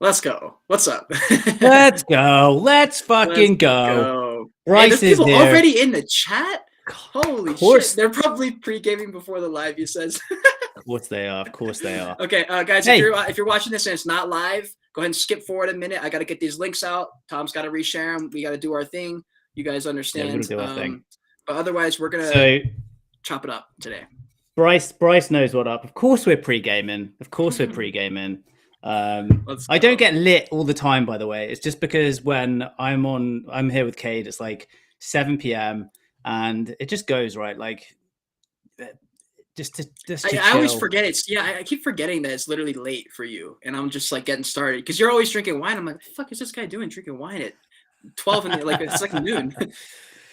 Let's go. What's up? Let's go. Let's fucking go. go. Hey, Bryce there's people is there. already in the chat. Holy Of course. shit! They're probably pre-gaming before the live. You says. Of course they are. Of course they are. Okay, guys. Hey. If you're watching this and it's not live, go ahead and skip forward a minute. I got to get these links out. Tom's got to reshare them. We got to do our thing. You guys understand? Yeah, we're gonna do our thing. But otherwise, we're gonna chop it up today. Bryce knows what up. Of course we're pre-gaming. Of course we're pre-gaming. I don't get lit all the time, by the way. It's just because when I'm here with Cade, it's like 7 p.m. and it just goes right. Like I always forget I keep forgetting that it's literally late for you, and I'm just like getting started because you're always drinking wine. I'm like, what the fuck is this guy doing drinking wine at 12 and like it's like noon?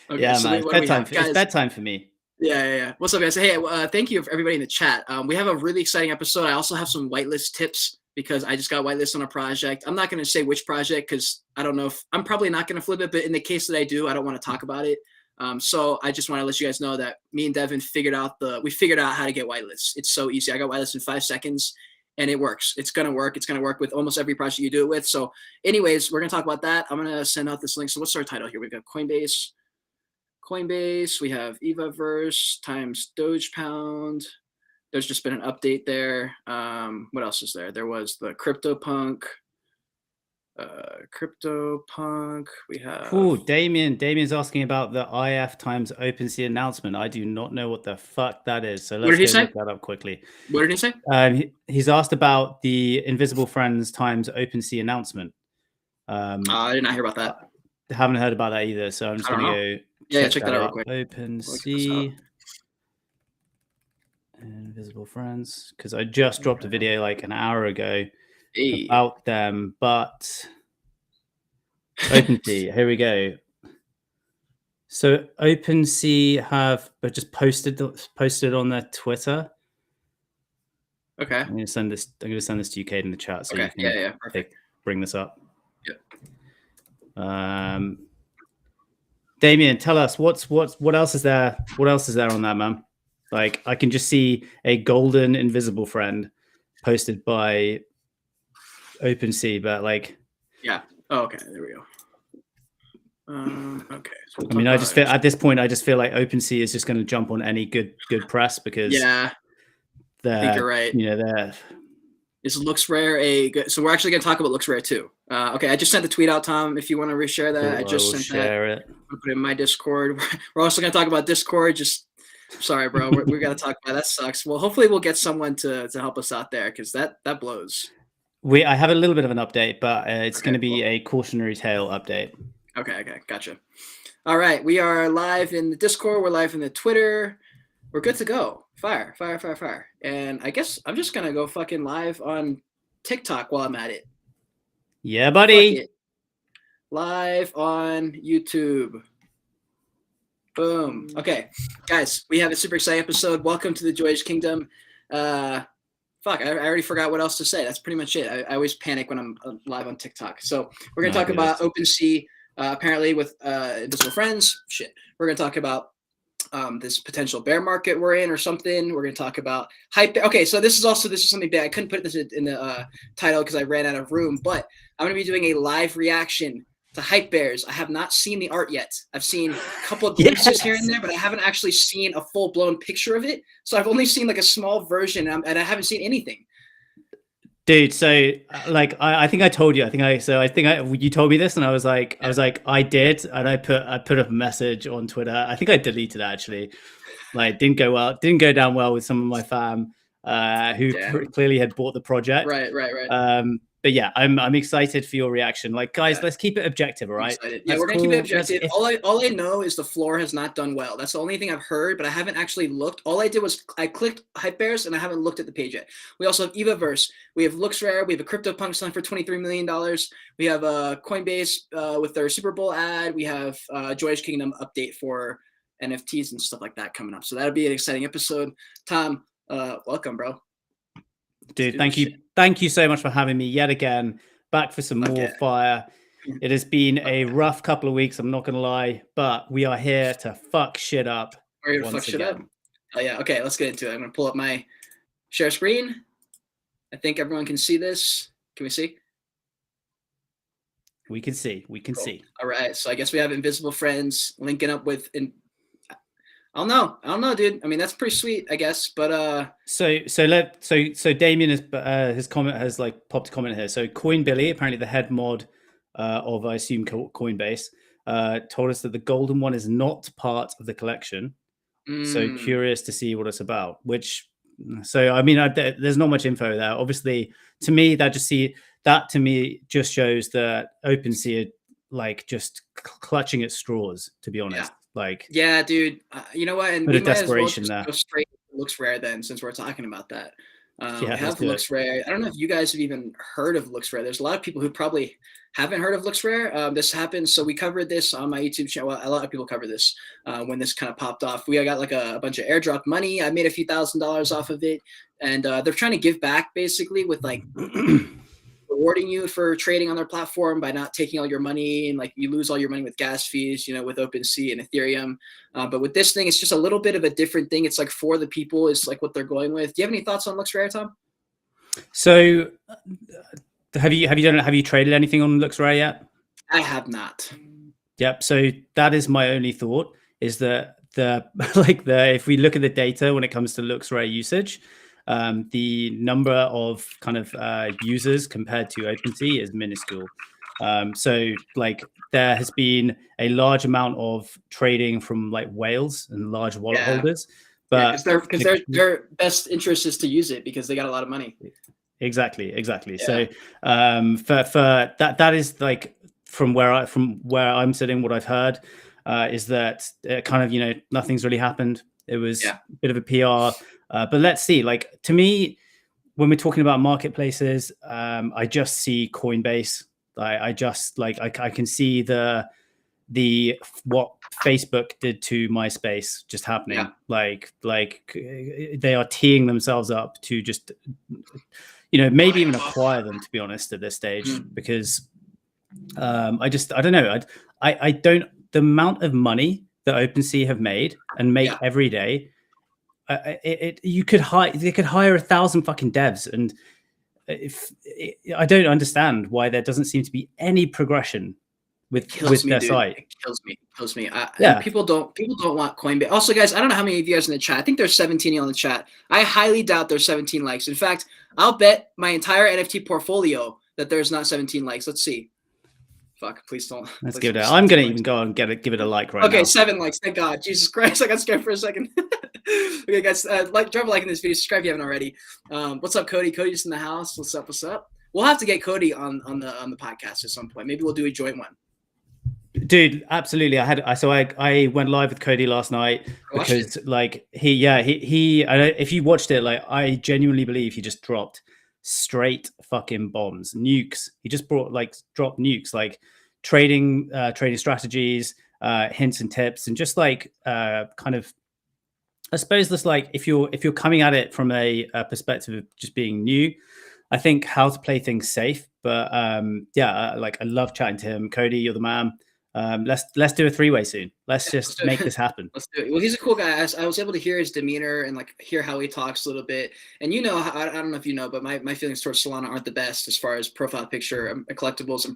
Okay, yeah, so man, it's bedtime for me. Yeah. What's up, guys? Hey, thank you for everybody in the chat. We have a really exciting episode. I also have some whitelist tips because I just got whitelist on a project. I'm not going to say which project because I don't know if I'm probably not going to flip it, but in the case that I do, I don't want to talk about it. So I just want to let you guys know that me and Devin figured out how to get whitelist. It's so easy. I got whitelist in 5 seconds and it works. It's going to work. It's going to work with almost every project you do it with. So anyways, we're going to talk about that. I'm going to send out this link. So what's our title here? We've got Coinbase. We have Evaverse times DOGEPOUND. There's just been an update there. What else is there? There was the CryptoPunk. We have. Ooh, Damien's asking about the IF times OpenSea announcement. I do not know what the fuck that is. So let's look that up quickly. What did he say? He's asked about the Invisible Friends times OpenSea announcement. I did not hear about that. Haven't heard about that either. So I'm just going to go. Yeah, check that out real quick. OpenSea. Invisible Friends, because I just dropped a video like an hour ago about them, but OpenSea, here we go. So OpenSea have just posted on their Twitter. Okay. I'm going to send this to you, Cade, in the chat, so you can perfect. Bring this up. Yeah. Damien, tell us what else is there? What else is there on that, man? Like, I can just see a golden invisible friend posted by OpenSea, but like, yeah. Oh, okay, there we go. Okay. So I mean, I just feel at this point, I just feel like OpenSea is just going to jump on any good press because I think you're right. You know, is LooksRare so we're actually going to talk about LooksRare too. Okay, I just sent the tweet out, Tom. If you want to reshare that, I just sent share it. I'll put it in my Discord. We're also going to talk about Discord. Sorry, bro. We got to talk about that. Sucks. Well, hopefully we'll get someone to help us out there because that blows. I have a little bit of an update, but it's going to be a cautionary tale update. Okay, gotcha. All right, we are live in the Discord. We're live in the Twitter. We're good to go. Fire. And I guess I'm just gonna go fucking live on TikTok while I'm at it. Yeah, buddy. Live on YouTube. Boom. Okay, guys, we have a super exciting episode. Welcome to the Joyous Kingdom. I already forgot what else to say. That's pretty much it. I always panic when I'm live on TikTok. So we're going to talk about OpenSea, apparently with Invisible Friends. We're going to talk about this potential bear market we're in or something. We're going to talk about hype. Okay, so this is something bad. I couldn't put this in the title because I ran out of room, but I'm going to be doing a live reaction to HypeBears. I have not seen the art yet. I've seen a couple of glimpses here and there, but I haven't actually seen a full-blown picture of it. So I've only seen like a small version, and I haven't seen anything. Dude, so like I think I told you. You told me this, and I was like, I did, and I put a message on Twitter. I think I deleted it actually. Like, didn't go down well with some of my fam who clearly had bought the project. Right. But yeah, I'm excited for your reaction. Like, guys, let's keep it objective, all right? Yeah, we're gonna keep it objective. All I know is the floor has not done well. That's the only thing I've heard, but I haven't actually looked. All I did was I clicked HypeBears and I haven't looked at the page yet. We also have Evaverse. We have LooksRare. We have a CryptoPunks selling for $23 million. We have Coinbase with their SUPERBOWL ad. We have Joyage Kingdom update for NFTs and stuff like that coming up. So that'll be an exciting episode. Tom, welcome, bro. Dude, thank you so much for having me yet again. Back for some more fire. It has been a rough couple of weeks, I'm not gonna lie, but we are here to fuck shit up. We're here to fuck shit up. Oh yeah, okay, let's get into it. I'm gonna pull up my share screen. I think everyone can see this. Can we see? We can see. We can see. All right. So I guess we have invisible friends linking up with. I don't know, dude. I mean, that's pretty sweet, I guess. But so Damien his comment has like popped a comment here. So CoinBilly, apparently the head mod of I assume Coinbase, told us that the golden one is not part of the collection. So curious to see what it's about. So I mean, there's not much info there. Obviously, to me, that just shows that OpenSea are like just clutching at straws. To be honest. Yeah. Like, yeah, dude. You know what? And bit we of might as well desperation just there. go straight to LooksRare then, since we're talking about that. Yeah, we have LooksRare. I don't know if you guys have even heard of LooksRare. There's a lot of people who probably haven't heard of LooksRare. This happened, so we covered this on my YouTube channel. Well, a lot of people cover this when this kind of popped off. We got like a bunch of airdrop money. I made a few $1,000s off of it, and they're trying to give back basically with like rewarding you for trading on their platform by not taking all your money, and like you lose all your money with gas fees, you know, with OpenSea and Ethereum. But with this thing, it's just a little bit of a different thing. It's like for the people is like what they're going with. Do you have any thoughts on LooksRare, Tom? So have you traded anything on LooksRare yet? I have not. Yep. So that is my only thought, is that if we look at the data when it comes to LooksRare usage, the number of kind of users compared to OpenSea is minuscule. So like there has been a large amount of trading from like whales and large wallet holders, but because their best interest is to use it because they got a lot of money. Exactly. Yeah. So for that is like from where I'm sitting, what I've heard is that kind of, you know, nothing's really happened. It was a bit of a PR. But let's see. Like, to me, when we're talking about marketplaces, I just see Coinbase. I can see what Facebook did to MySpace just happening. Yeah. Like they are teeing themselves up to just, you know, maybe even acquire them, to be honest, at this stage, because I don't know. I don't. The amount of money that OpenSea have made and make every day. They could hire 1,000 fucking devs, and I don't understand why there doesn't seem to be any progression with their site. It kills me. People don't want Coinbase. Also, guys, I don't know how many of you guys in the chat. I think there's 17 on the chat. I highly doubt there's 17 likes. In fact, I'll bet my entire NFT portfolio that there's not 17 likes. Let's see. Fuck, please don't. Let's give it a, I'm going to even go and give it a like right now. Okay, 7 likes. Thank God. Jesus Christ. I got scared for a second. Okay, guys, drop a like in this video. Subscribe if you haven't already. What's up, Cody? Cody's in the house. What's up? We'll have to get Cody on the podcast at some point. Maybe we'll do a joint one. Dude, absolutely. I went live with Cody last night because like he if you watched it, like I genuinely believe he just dropped straight fucking bombs, nukes. He just dropped nukes, like trading strategies, hints and tips, and just like kind of, I suppose this, like if you're coming at it from a perspective of just being new, I think how to play things safe. But like I love chatting to him. Cody, you're the man. Let's do a 3-way soon. Let's just make this happen. Let's do it. Well, he's a cool guy. I was able to hear his demeanor and like hear how he talks a little bit. And you know, I don't know if you know, but my feelings towards Solana aren't the best as far as profile picture collectibles. I'm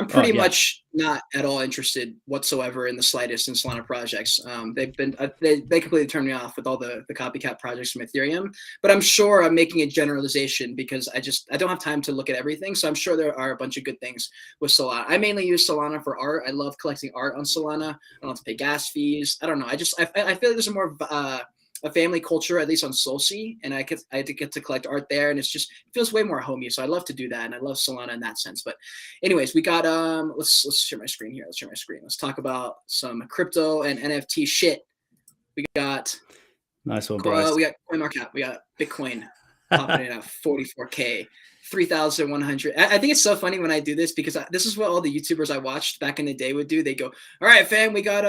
pretty much not at all interested whatsoever in the slightest in Solana projects. They've been they completely turned me off with all the copycat projects from Ethereum. But I'm sure I'm making a generalization because I don't have time to look at everything. So I'm sure there are a bunch of good things with Solana. I mainly use Solana for art. I love collecting art on Solana. I don't have to pay gas fees. I don't know. I feel like there's a more a family culture, at least on SolSea, and I get to collect art there, and it feels way more homey. So I love to do that, and I love Solana in that sense. But anyways, we got let's share my screen here. Let's talk about some crypto and NFT shit. We got nice one, Bryce. We got CoinMarketCap. We got Bitcoin popping in at 44K. 3,100. I think it's so funny when I do this because this is what all the YouTubers I watched back in the day would do. They go, "All right, fam, we got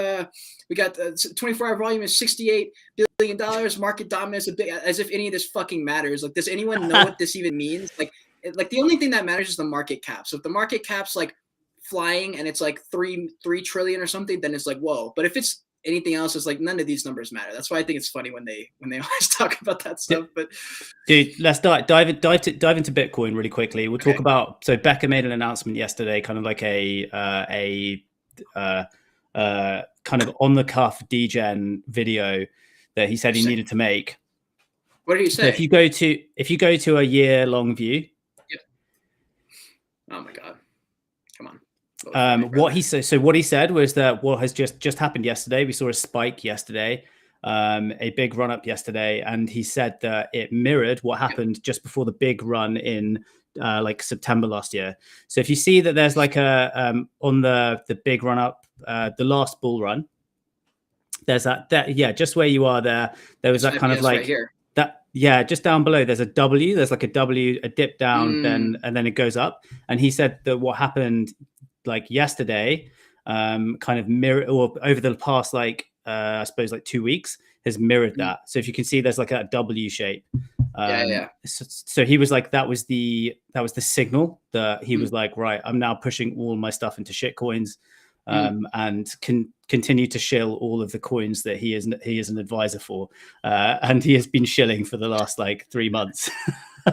24-hour volume is $68 billion, market dominance, as if any of this fucking matters. Like, does anyone know what this even means? Like the only thing that matters is the market cap. So if the market cap's like flying and it's like 3 trillion or something, then it's like whoa. But if it's anything else is like none of these numbers matter. That's why I think it's funny when they always talk about that stuff. But dude, let's dive into Bitcoin really quickly. We'll talk about, so Becca made an announcement yesterday, kind of like a kind of on the cuff degen video that he said he needed to make. What did he say? So if you go to a year-long view. Yep. Oh my God. Come on. What he said was that what has just happened yesterday, we saw a spike yesterday, a big run up yesterday, and he said that it mirrored what happened just before the big run in like September last year. So if you see that there's like a on the big run up, the last bull run, there's that just where you are there was that kind of like right here. That just down below there's a W, there's like a W, a dip down, then it goes up. And he said that what happened like yesterday kind of mirror, or over the past like I suppose like 2 weeks, has mirrored that. So if you can see there's like a W shape. So he was like, that was the signal that he was like, right, I'm now pushing all my stuff into shit coins, and can continue to shill all of the coins that he is an advisor for, and he has been shilling for the last like 3 months.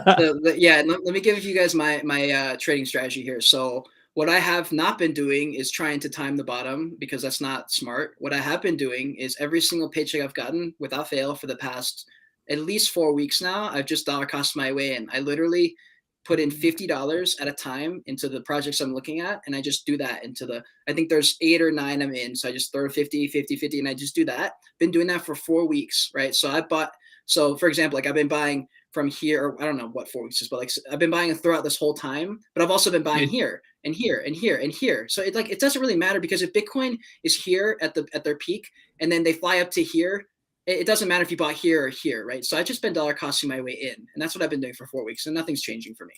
Let me give you guys my trading strategy here. So what I have not been doing is trying to time the bottom, because that's not smart. What I have been doing is every single paycheck I've gotten without fail for the past at least 4 weeks now, I've just dollar cost my way in. I literally put in $50 at a time into the projects I'm looking at, and I just do that into I think there's 8 or 9 I'm in, so I just throw 50, and I just do that. Been doing that for 4 weeks, right? So for example, like I've been buying from here, or I don't know what 4 weeks is, but like I've been buying throughout this whole time, but I've also been buying here and here and here and here. So it doesn't really matter, because if Bitcoin is here at their peak and then they fly up to here, it doesn't matter if you bought here or here, right? So I've just been dollar costing my way in, and that's what I've been doing for 4 weeks, and nothing's changing for me.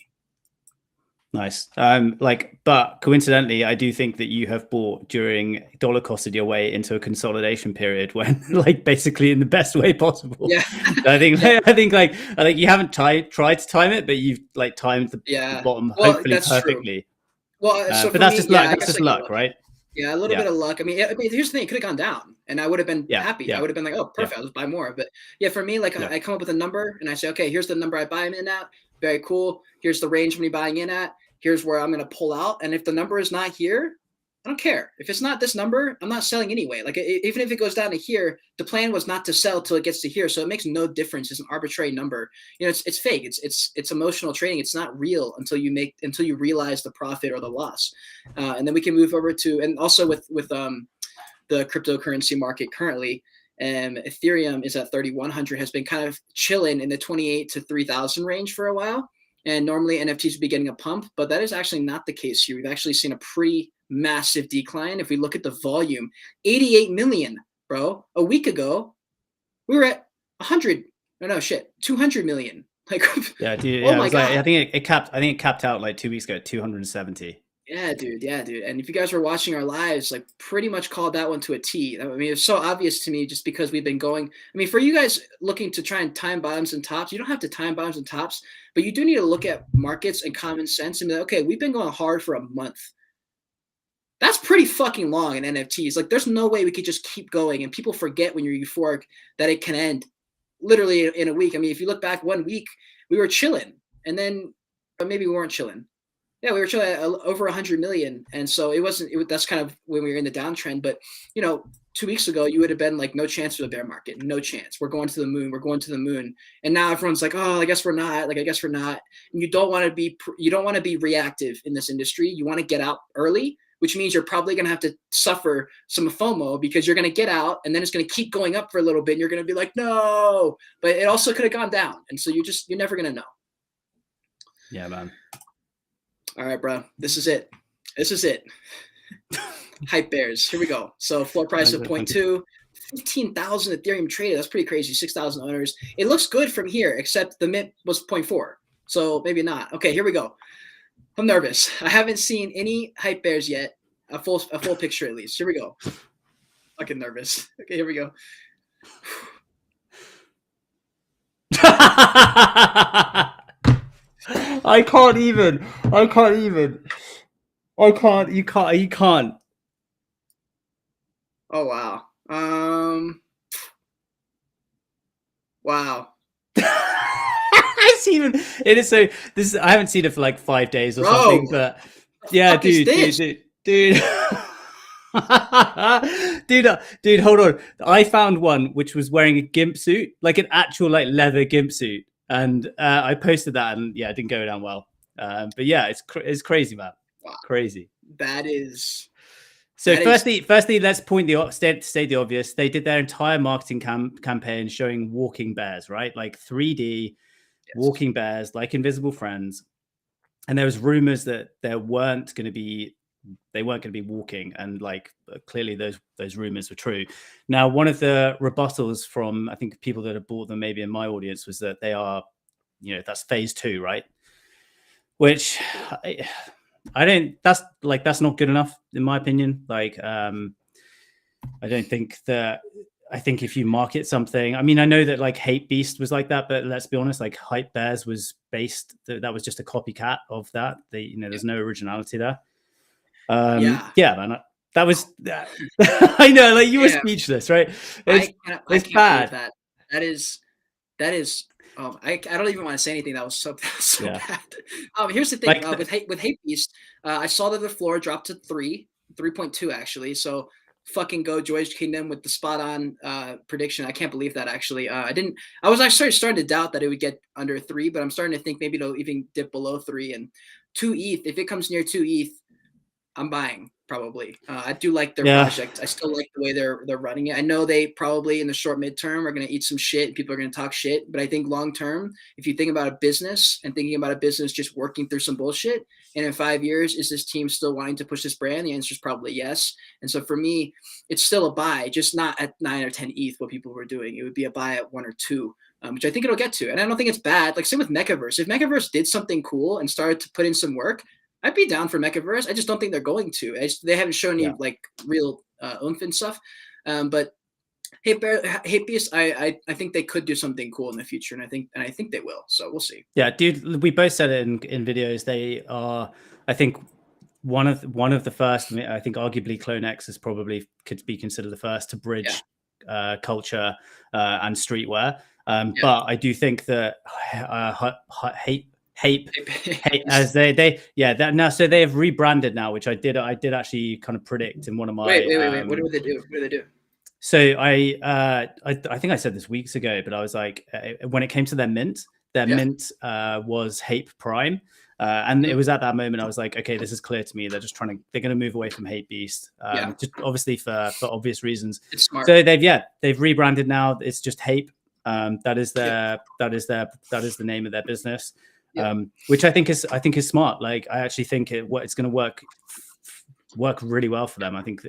Nice. But coincidentally, I do think that you have bought during dollar costed your way into a consolidation period when, like, basically in the best way possible. Yeah. I think you haven't tried to time it, but you've like timed the bottom hopefully perfectly. True. Well, so but that's just luck. That's just luck, right? Yeah, a little bit of luck. I mean, here's the thing: it could have gone down, and I would have been happy. Yeah. I would have been like, "Oh, perfect! I'll just buy more." But yeah, for me, like, I come up with a number, and I say, "Okay, here's the number I buy them in at. Very cool. Here's the range I'm buying in at. Here's where I'm going to pull out. And if the number is not here, I don't care. If it's not this number, I'm not selling anyway. Like, even if it goes down to here, the plan was not to sell till it gets to here. So it makes no difference. It's an arbitrary number. You know, it's fake. It's emotional trading. It's not real until you realize the profit or the loss. And then we can move over to, and also with the cryptocurrency market currently, Ethereum is at 3,100, has been kind of chilling in the 28 to 3,000 range for a while. And normally NFTs would be getting a pump, but that is actually not the case here. We've actually seen a pretty massive decline. If we look at the volume, 88 million, bro. A week ago, we were at 200 million. Like, yeah, dude. Yeah, God. I think it capped out like 2 weeks ago at 270. Yeah, dude. And if you guys were watching our lives, like, pretty much called that one to a T. I mean, it's so obvious to me just because we've been going. I mean, for you guys looking to try and time bottoms and tops, you don't have to time bottoms and tops, but you do need to look at markets and common sense and be like, okay, we've been going hard for a month. That's pretty fucking long in NFTs. Like, there's no way we could just keep going. And people forget when you're euphoric that it can end literally in a week. I mean, if you look back 1 week, we were chilling, and then, or maybe we weren't chilling. Yeah, we were chilling at over 100 million. And so that's kind of when we were in the downtrend. But, 2 weeks ago, you would have been like, no chance for the bear market. No chance. We're going to the moon. And now everyone's like, oh, I guess we're not. And you don't want to be reactive in this industry. You want to get out early, which means you're probably going to have to suffer some FOMO, because you're going to get out and then it's going to keep going up for a little bit. And you're going to be like, no, but it also could have gone down. And so you're never going to know. Yeah, man. All right, bro. This is it. HypeBears. Here we go. So floor price of 0.2, 15,000 Ethereum traded. That's pretty crazy. 6,000 owners. It looks good from here, except the mint was 0.4. So maybe not. Okay, here we go. I'm nervous. I haven't seen any HypeBears yet. A full picture at least. Here we go. Fucking nervous. Okay, here we go. I can't even. You can't. Oh, wow. Wow. It is so. This is, I haven't seen it for like 5 days or Bro, something, but yeah, fuck is this? dude. Dude, hold on. I found one which was wearing a gimp suit, like an actual like leather gimp suit, and I posted that, and yeah, it didn't go down well. But yeah, it's crazy, man. Wow. Crazy. That is. So firstly, let's state the obvious. They did their entire marketing campaign showing walking bears, right? Like 3D walking bears, like invisible friends. And there was rumors that they weren't going to be walking, and like clearly those rumors were true. Now, one of the rebuttals from I think people that have bought them, maybe in my audience, was that they are, that's phase 2, right? Which I don't. That's not good enough in my opinion. Like, I don't think that. I think if you market something, I mean, I know that like HypeBeast was like that, but let's be honest, like HypeBears was that was just a copycat of that. There's no originality there. Yeah, man, that was. I know, like you were speechless, right? I can't bad. That is. I don't even want to say anything. That was so bad. Here's the thing, with HypeBeast, I saw that the floor dropped to 3.2 actually. So fucking go Joyous Kingdom with the spot on prediction. I can't believe that actually. I was actually starting to doubt that it would get under 3, but I'm starting to think maybe it'll even dip below 3 and 2 ETH. If it comes near 2 ETH, I'm buying probably. I do like their project. I still like the way they're running it. I know they probably in the short midterm are going to eat some shit and people are going to talk shit. But I think long term, if you think about a business and thinking about a business just working through some bullshit, and in 5 years, is this team still wanting to push this brand? The answer is probably yes. And so for me, it's still a buy, just not at 9 or 10 ETH, what people were doing. It would be a buy at 1 or 2. Which I think it'll get to. And I don't think it's bad. Like same with Mechaverse. If Mechaverse did something cool and started to put in some work, I'd be down for Mechaverse. I just don't think they're going to. They haven't shown any like real oomph and stuff. But HypeBeast, I think they could do something cool in the future, and I think they will. So we'll see. Yeah, dude, we both said it in videos. They are, I think, one of the first. I think arguably Clone X is probably could be considered the first to bridge culture and streetwear. But I do think that Hype as they now, so they have rebranded now, which I did actually kind of predict in one of my wait. What do they do? So I think I said this weeks ago, but I was like, when it came to their mint was Hype Prime. And it was at that moment I was like, okay, this is clear to me. They're going to move away from HypeBeast, just obviously for obvious reasons. It's smart. So they've rebranded now. It's just Hype. That is the name of their business. Which I think is smart. Like I actually think it's going to work really well for them. I think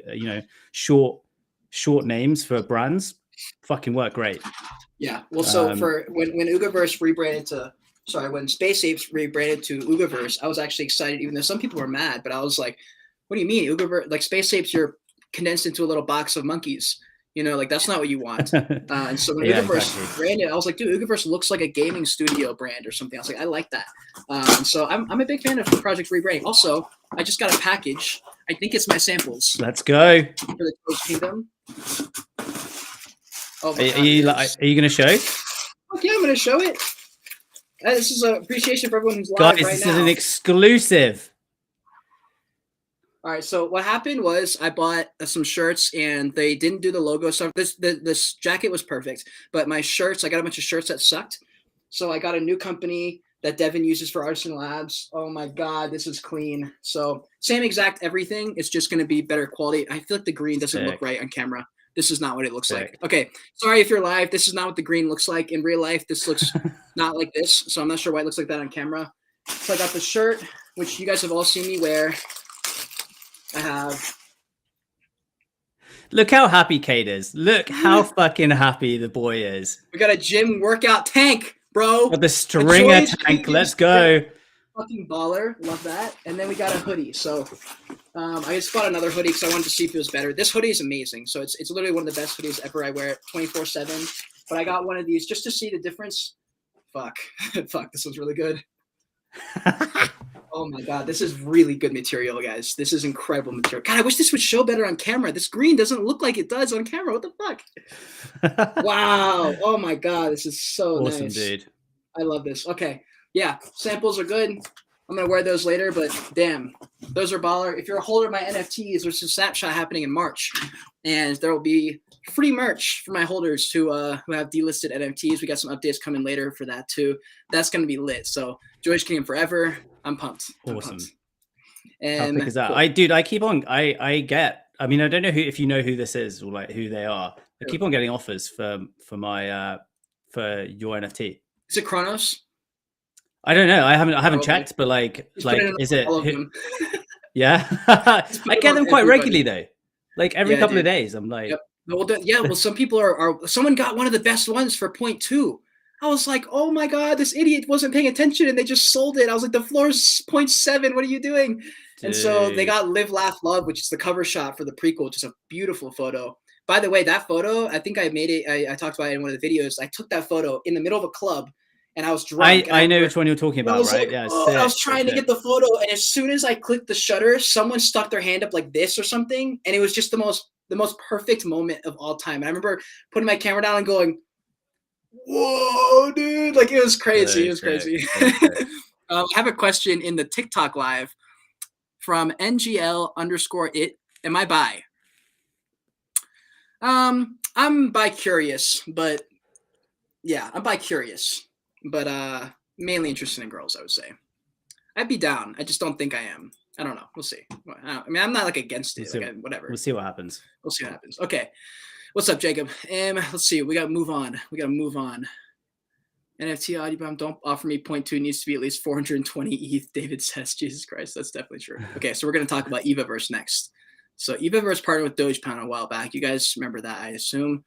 short names for brands fucking work great. Yeah. Well, so for when Evaverse rebranded to when Space Apes rebranded to Evaverse, I was actually excited, even though some people were mad. But I was like, what do you mean Evaverse? Like Space Apes, you're condensed into a little box of monkeys. Like that's not what you want. And so when Evaverse branded, I was like, dude, Evaverse looks like a gaming studio brand or something. I was like, I like that. And so I'm a big fan of Project rebranding. Also, I just got a package. I think it's my samples. Let's go. For the Joyous Kingdom. Oh, are you going to show? Okay, I'm going to show it. This is an appreciation for everyone who's live Guys, right this now. is an exclusive. All right, so what happened was I bought some shirts and they didn't do the logo stuff. This jacket was perfect, but my shirts, I got a bunch of shirts that sucked. So I got a new company that Devin uses for Artisan Labs. Oh my God, this is clean. So same exact everything. It's just going to be better quality. I feel like the green doesn't look right on camera. This is not what it looks like. Okay, sorry if you're live. This is not what the green looks like in real life. This looks not like this. So I'm not sure why it looks like that on camera. So I got the shirt, which you guys have all seen me wear. I have. Look how happy Kate is. Look how fucking happy the boy is. We got a gym workout tank, bro. Got the stringer tank. Let's go. Fucking baller. Love that. And then we got a hoodie. So I just bought another hoodie because I wanted to see if it was better. This hoodie is amazing. So it's literally one of the best hoodies ever. I wear it 24/7. But I got one of these just to see the difference. Fuck. Fuck. This one's really good. Oh my God, this is really good material, guys. This is incredible material. God, I wish this would show better on camera. This green doesn't look like it does on camera. What the fuck? Wow. Oh my God, this is so Awesome, nice. dude. I love this. Okay. Yeah, samples are good. I'm going to wear those later, but damn, those are baller. If you're a holder of my NFTs, there's a snapshot happening in March, and there will be free merch for my holders who have delisted NFTs. We got some updates coming later for that too. That's going to be lit. So Joyous Kingdom forever. I'm pumped. Awesome. And how quick is that? cool. I keep on. I mean, I don't know if you know who this is or like who they are. I keep on getting offers for my for your NFT. Is it Kronos? I don't know. I haven't checked, but like is it? Yeah, I get them quite regularly though. Like every couple of days, I'm like, yep. Well, some people are. Someone got one of the best ones for 0.2. I was like, oh my God, this idiot wasn't paying attention and they just sold it. I was like, the floor's 0.7. What are you doing? Dude. And so they got Live, Laugh, Love, which is the cover shot for the prequel, which is a beautiful photo. By the way, that photo, I think I made it. I talked about it in one of the videos. I took that photo in the middle of a club. And I was drunk. I know which one you're talking about, right? Like, yeah. I was trying to get the photo, and as soon as I clicked the shutter, someone stuck their hand up like this or something, and it was just the most perfect moment of all time. And I remember putting my camera down and going, "Whoa, dude!" Like it was crazy. It was crazy. I have a question in the TikTok live from NGL_it. Am I bi? I'm bi curious, but yeah, I'm bi curious. But mainly interested in girls, I would say. I'd be down. I just don't think I am. I don't know. We'll see. I mean, I'm not like against it. Whatever. We'll see what happens. We'll see what happens. Okay. What's up, Jacob? Let's see. We got to move on. NFT audio don't offer me 0.2. Needs to be at least 420 ETH. David says, Jesus Christ, that's definitely true. Okay, so we're going to talk about Evaverse next. So Evaverse partnered with DOGEPOUND a while back. You guys remember that, I assume.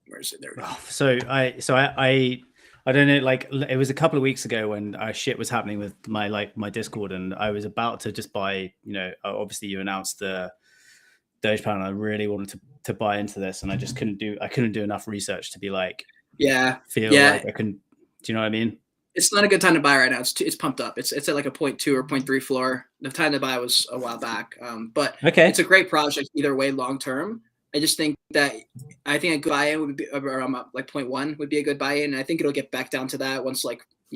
Where is it? There we go. So I don't know, like it was a couple of weeks ago when shit was happening with my Discord, and I was about to just buy, obviously you announced the DOGEPOUND, and I really wanted to buy into this, and I just couldn't do enough research to be like, feel like I couldn't, do you know what I mean? It's not a good time to buy right now. It's pumped up. It's at like a 0.2 or 0.3 floor. The time to buy was a while back. But it's a great project either way long term. I just think that a good buy-in would be around like 0.1 would be a good buy-in. And I think it'll get back down to that once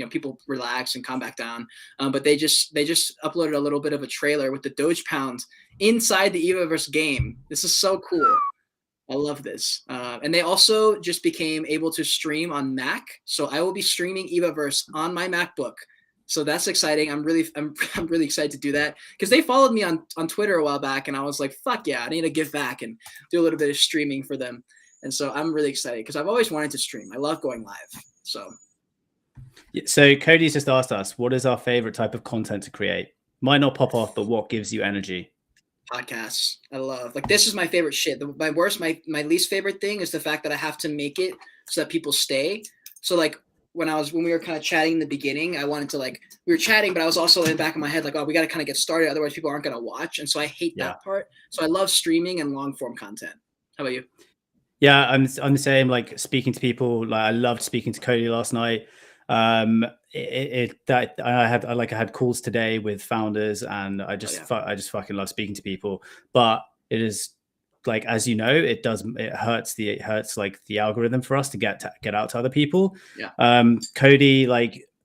people relax and calm back down. But they just uploaded a little bit of a trailer with the DOGEPOUND inside the Evaverse game. This is so cool. I love this. And they also just became able to stream on Mac. So I will be streaming Evaverse on my MacBook. So that's exciting. I'm really excited to do that because they followed me on Twitter a while back, and I was like, fuck yeah, I need to give back and do a little bit of streaming for them. And so I'm really excited because I've always wanted to stream. I love going live. So Cody's just asked us, what is our favorite type of content to create? Might not pop off, but what gives you energy? Podcasts. I love, like, this is my favorite shit. My least favorite thing is the fact that I have to make it so that people stay. So like when we were kind of chatting in the beginning, I wanted to we were chatting, but I was also in the back of my head like, oh, we got to kind of get started. Otherwise people aren't going to watch. And so I hate that part. So I love streaming and long form content. How about you? Yeah, I'm the same, like speaking to people. Like I loved speaking to Cody last night. I had calls today with founders, and I just fucking love speaking to people. But it is like, as you know, it hurts like the algorithm for us to get out to other people. Cody,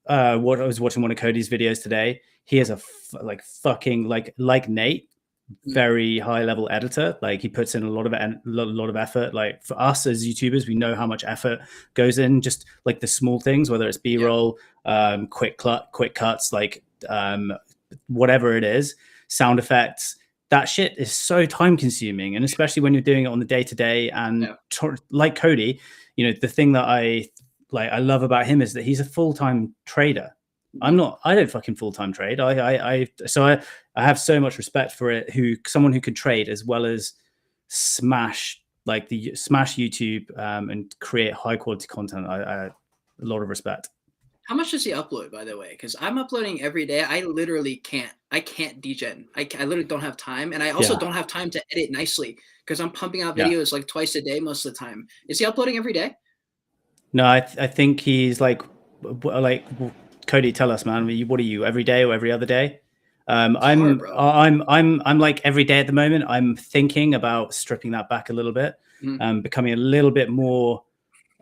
I was watching one of Cody's videos today. He is a fucking like Nate, very high level editor. Like he puts in a lot of effort. Like for us as YouTubers, we know how much effort goes in just like the small things, whether it's B-roll, quick cuts, whatever it is, sound effects. That shit is so time consuming, and especially when you're doing it on the day to day. And like Cody, the thing that I love about him is that he's a full-time trader. I don't fucking full-time trade. I have so much respect for it. Someone who could trade as well as smash YouTube and create high quality content. I a lot of respect. How much does he upload, by the way? Because I'm uploading every day. I literally can't. I can't degen. I literally don't have time, and I also don't have time to edit nicely because I'm pumping out videos like twice a day most of the time. Is he uploading every day? No, I think he's like Cody, tell us, man. What are you, every day or every other day? hard, bro. I'm like every day at the moment. I'm thinking about stripping that back a little bit, becoming a little bit more,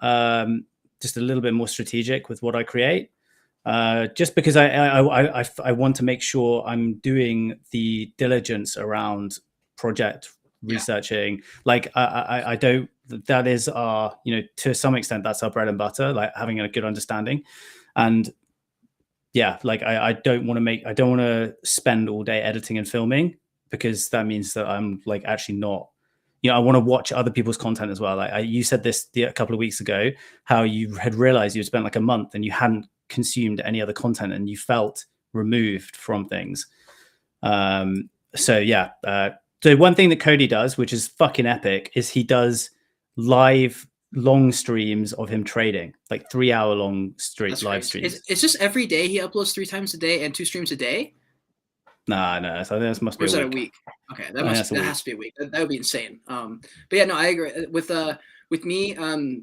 just a little bit more strategic with what I create. Just because I want to make sure I'm doing the diligence around project researching. Like I don't. That is our, you know, to some extent that's our bread and butter. Like having a good understanding, and yeah, like I don't want to spend all day editing and filming, because that means that I'm like actually not, you know, I want to watch other people's content as well. Like you said this a couple of weeks ago, how you had realized you had spent like a month and you hadn't consumed any other content and you felt removed from things. So yeah, so one thing that Cody does, which is fucking epic, is he does live long streams of him trading, like 3-hour long live streams. It's just every day he uploads 3 times a day and 2 streams a day. No, so this must be a week. Okay, that has to be a week. That would be insane. But yeah, no, I agree with me.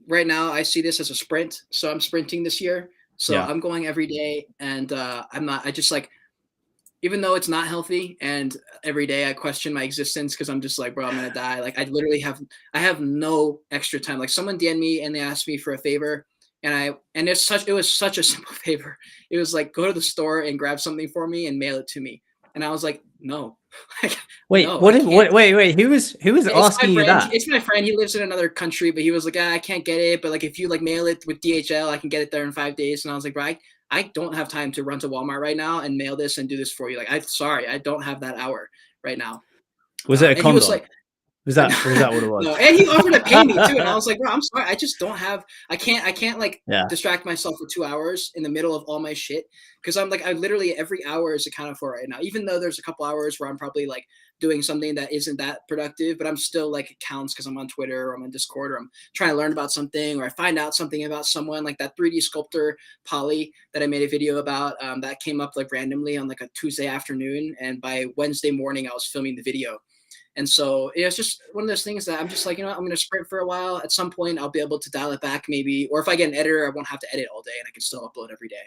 Right now I see this as a sprint, so I'm sprinting this year. So yeah. I'm going every day, and I just like, even though it's not healthy, and every day I question my existence because I'm just like, bro, I'm gonna die. Like I literally have no extra time. Like someone DM'd me and they asked me for a favor, and it was such a simple favor. It was like, go to the store and grab something for me and mail it to me. And I was like, no. Wait, no, wait. Who was asking you that? It's my friend. He lives in another country, but he was like, I can't get it. But like, if you like mail it with DHL, I can get it there in 5 days. And I was like, bro, I don't have time to run to Walmart right now and mail this and do this for you. Like, I'm sorry, I don't have that hour right now. Was it a condom? Was that what it was? No, and he offered to pay me too, and I was like, bro, I'm sorry, I just don't have. I can't like distract myself for 2 hours in the middle of all my shit, because I'm like, I literally every hour is accounted for right now. Even though there's a couple hours where I'm probably like doing something that isn't that productive, but I'm still like, it counts because I'm on Twitter or I'm on Discord or I'm trying to learn about something, or I find out something about someone, like that 3D sculptor Polly that I made a video about. That came up like randomly on like a Tuesday afternoon, and by Wednesday morning I was filming the video. And so it's just one of those things that I'm just like, you know, I'm going to sprint for a while. At some point, I'll be able to dial it back maybe. Or if I get an editor, I won't have to edit all day and I can still upload every day.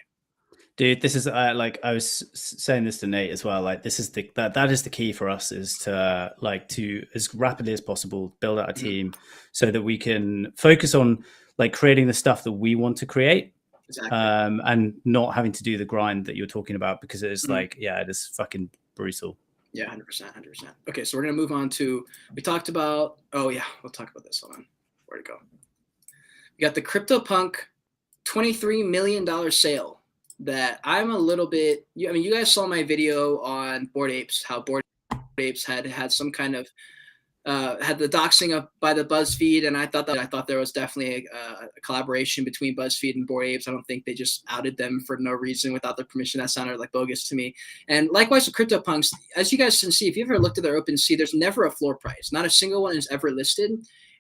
Dude, this is like I was saying this to Nate as well. Like this is that is the key for us, is to like to as rapidly as possible build out a team so that we can focus on like creating the stuff that we want to create. Exactly. And not having to do the grind that you're talking about, because it's like, yeah, it is fucking brutal. Yeah, 100%. Okay, so we're going to move on to, we talked about, oh yeah, we'll talk about this. Hold on. Where'd it go? We got the CryptoPunk $23 million sale that I'm a little bit, I mean, you guys saw my video on Bored Apes, how Bored Apes had some kind of, had the doxing up by the BuzzFeed, and I thought there was definitely a collaboration between BuzzFeed and Bored Apes. I don't think they just outed them for no reason without their permission. That sounded like bogus to me. And likewise with CryptoPunks, as you guys can see, if you've ever looked at their OpenSea, there's never a floor price. Not a single one is ever listed.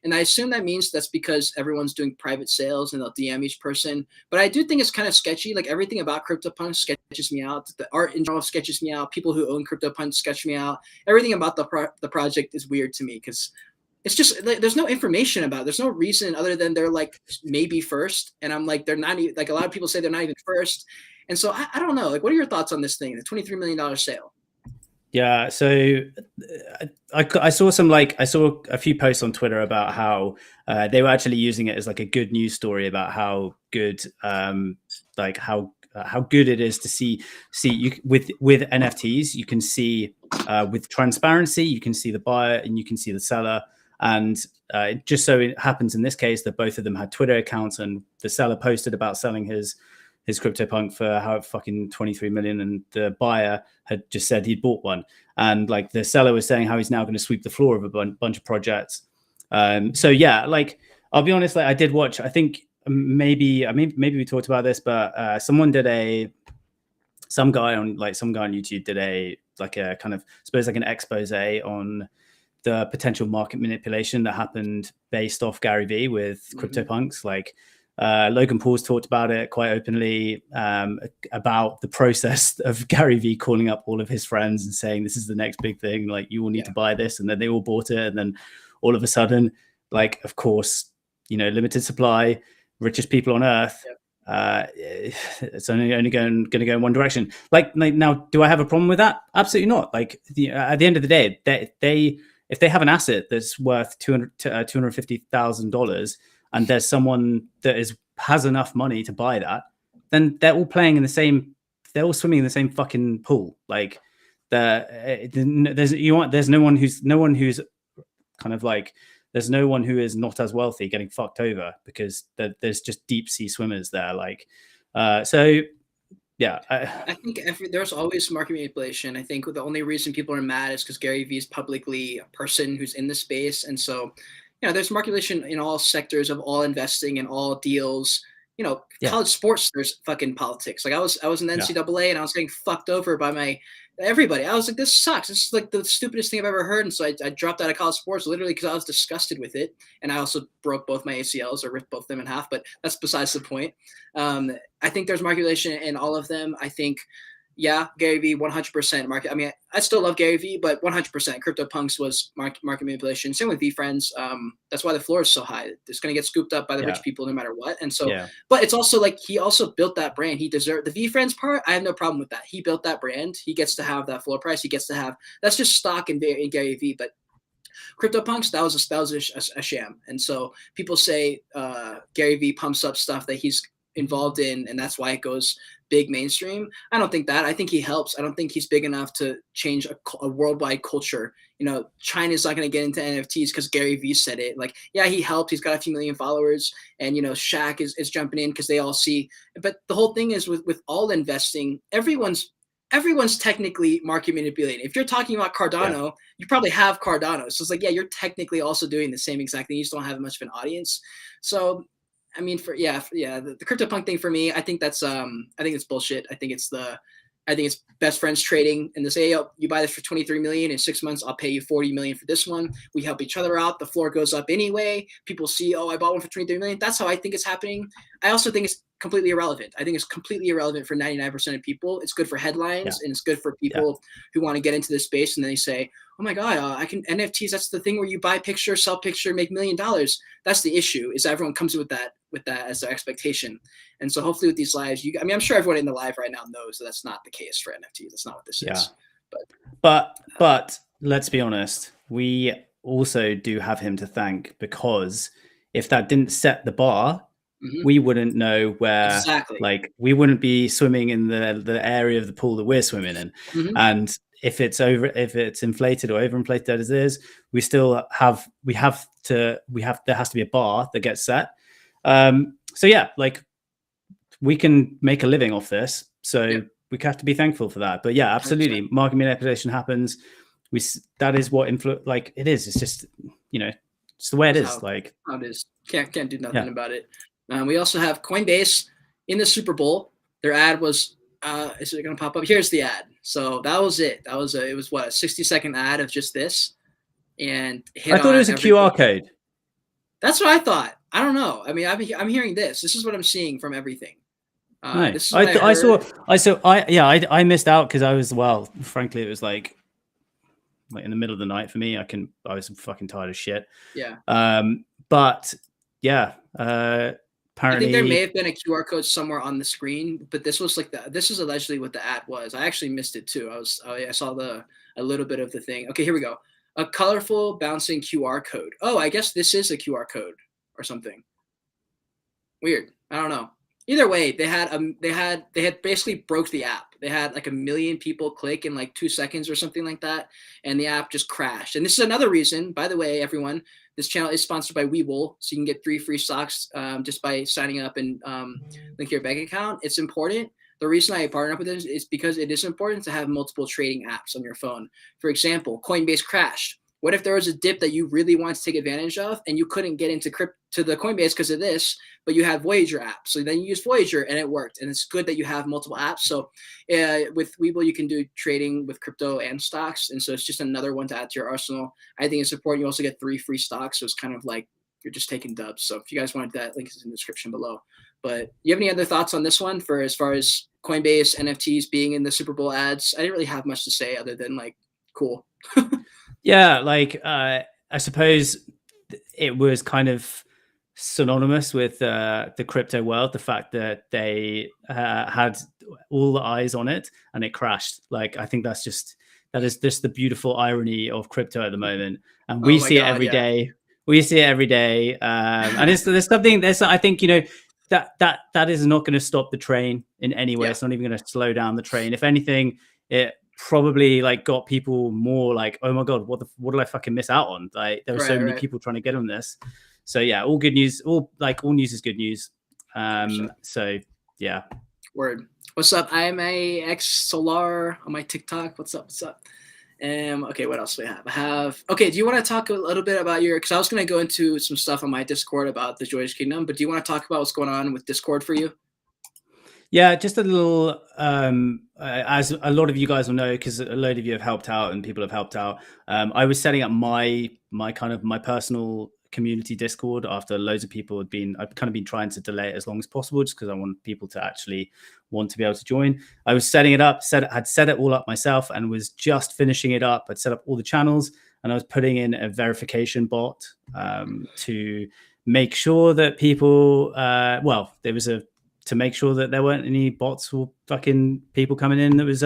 And I assume that means that's because everyone's doing private sales and they'll DM each person. But I do think it's kind of sketchy. Like everything about CryptoPunks sketches me out. The art in general sketches me out. People who own CryptoPunks sketch me out. Everything about the project is weird to me, because it's just like, there's no information about it. There's no reason other than they're like maybe first. And I'm like, they're not even, like a lot of people say they're not even first. And so I don't know. Like, what are your thoughts on this thing, the $23 million sale? Yeah, so I saw a few posts on Twitter about how they were actually using it as like a good news story about how good like how good it is to see you with NFTs. You can see with transparency, you can see the buyer and you can see the seller. And just so it happens in this case that both of them had Twitter accounts, and the seller posted about selling his CryptoPunk for how fucking 23 million, and the buyer had just said he'd bought one, and like the seller was saying how he's now going to sweep the floor of a bunch of projects. So yeah, like I'll be honest, like I did watch, I think maybe we talked about this, but some guy on YouTube did a kind of, I suppose, like an expose on the potential market manipulation that happened based off Gary Vee with CryptoPunks. Like Logan Paul's talked about it quite openly, about the process of Gary Vee calling up all of his friends and saying, this is the next big thing, like you all need to buy this. And then they all bought it. And then all of a sudden, like, of course, you know, limited supply, richest people on earth, it's only going to go in one direction. Like now, do I have a problem with that? Absolutely not. Like at the end of the day, they if they have an asset that's worth $250,000 and there's someone that has enough money to buy that, then they're all playing in the same. They're all swimming in the same fucking pool. Like there's no one who's kind of like. There's no one who is not as wealthy getting fucked over because there's just deep sea swimmers there. Like, so yeah. I think there's always market manipulation. I think the only reason people are mad is because Gary Vee is publicly a person who's in the space. And so, there's manipulation in all sectors of all investing and all deals. College sports, there's fucking politics. Like I was in the NCAA and I was getting fucked over by everybody. I was like, this sucks. This is like the stupidest thing I've ever heard. And so I dropped out of college sports literally because I was disgusted with it. And I also broke both my ACLs or ripped both of them in half, but that's besides the point. I think there's manipulation in all of them. I think, Gary Vee, 100% market. I mean, I still love Gary Vee, but 100% CryptoPunks was market manipulation. Same with VeeFriends. That's why the floor is so high. It's going to get scooped up by the rich people no matter what. And so, but it's also like he also built that brand. He deserved the VeeFriends part. I have no problem with that. He built that brand. He gets to have that floor price. He gets to have that's just stock in Gary Vee. But CryptoPunks, that was a sham. And so people say Gary Vee pumps up stuff that he's involved in, and that's why it goes big mainstream. I don't think that. I think he helps. I don't think he's big enough to change a worldwide culture. China's not going to get into NFTs because Gary Vee said it. Like, he helped. He's got a few million followers, and Shaq is jumping in because they all see. But the whole thing is with all investing, everyone's technically market manipulating. If you're talking about Cardano, you probably have Cardano. So it's like, you're technically also doing the same exact thing. You just don't have much of an audience. So I mean, the CryptoPunk thing for me, I think that's I think it's bullshit. I think it's best friends trading, and they say, you buy this for 23 million in 6 months, I'll pay you 40 million for this one. We help each other out. The floor goes up anyway. People see, I bought one for 23 million. That's how I think it's happening. I also think it's completely irrelevant. I think it's completely irrelevant for 99% of people. It's good for headlines and it's good for people who want to get into this space, and then they say, oh my God, I can NFTs. That's the thing where you buy picture, sell picture, make $1 million. That's the issue, is everyone comes with that as their expectation. And so hopefully with these lives, I'm sure everyone in the live right now knows that that's not the case for NFTs. That's not what this is. But let's be honest, we also do have him to thank, because if that didn't set the bar, we wouldn't know where, like, we wouldn't be swimming in the area of the pool that we're swimming in. And if it's inflated or overinflated as it is, there has to be a bar that gets set. So like, we can make a living off this, so we have to be thankful for that. But absolutely, market manipulation happens. That is what like it is. It's just it's the way it is. Like how it is. Can't do nothing about it. We also have Coinbase in the Super Bowl. Their ad was is it going to pop up? Here's the ad. So that was it. It was a 60-second ad of just this, and I thought it was a QR code. That's what I thought. I don't know. I mean, I'm hearing this. This is what I'm seeing from everything. Nice. I missed out because I was, frankly, it was like in the middle of the night for me. I was fucking tired of shit. Yeah. But apparently, I think there may have been a QR code somewhere on the screen, but this was this is allegedly what the ad was. I actually missed it too. I saw a little bit of the thing. Okay, here we go. A colorful bouncing QR code. Oh, I guess this is a QR code or something. Weird. I don't know. Either way, they had basically broke the app. They had like 1 million people click in like 2 seconds or something like that, and the app just crashed. And this is another reason, by the way, everyone, this channel is sponsored by Webull, so you can get 3 free stocks just by signing up and link your bank account. It's important. The reason I partner up with this is because it is important to have multiple trading apps on your phone. For example, Coinbase crashed. What if there was a dip that you really wanted to take advantage of and you couldn't get into to the Coinbase because of this, but you had Voyager app. So then you use Voyager and it worked. And it's good that you have multiple apps. So with Webull, you can do trading with crypto and stocks. And so it's just another one to add to your arsenal. I think it's important. You also get 3 free stocks. So it's kind of like you're just taking dubs. So if you guys wanted that, link is in the description below. But you have any other thoughts on this one for as far as Coinbase, NFTs being in the Super Bowl ads? I didn't really have much to say other than like, cool. Yeah, like I suppose it was kind of synonymous with the crypto world. The fact that they had all the eyes on it and it crashed. Like, I think that is just the beautiful irony of crypto at the moment, and we see it every day. We see it every day, and there's something. I think, you know, that is not going to stop the train in any way. It's not even going to slow down the train. If anything, it probably like got people more like, oh my god, what did I fucking miss out on? Like, there were so many people trying to get on this. So yeah, all good news. All news is good news. So yeah. Word. What's up? I'm a ex Solar on my TikTok. What's up? Okay, what else do we have? Okay, do you want to talk a little bit about because I was going to go into some stuff on my Discord about the Joyous Kingdom, but do you want to talk about what's going on with Discord for you? Yeah, just a little, as a lot of you guys will know, because a load of you have helped out and people have helped out. I was setting up my personal community Discord after loads of people I've kind of been trying to delay it as long as possible, just because I want people to actually want to be able to join. I was setting it up, had set it all up myself and was just finishing it up. I'd set up all the channels and I was putting in a verification bot to make sure that people, to make sure that there weren't any bots or fucking people coming in that was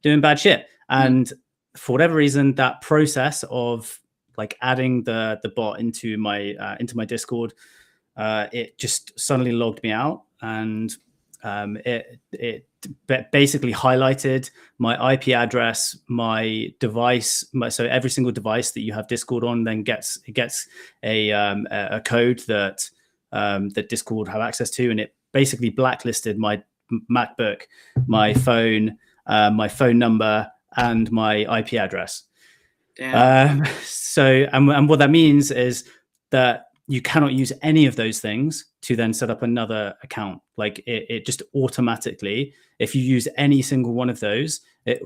doing bad shit. And for whatever reason, that process of like adding the bot into my Discord, it just suddenly logged me out, and it basically highlighted my IP address, my device. So every single device that you have Discord on then gets a code that Discord have access to, and it basically blacklisted my MacBook, my phone number, and my IP address. And what that means is that you cannot use any of those things to then set up another account. Like it just automatically, if you use any single one of those, it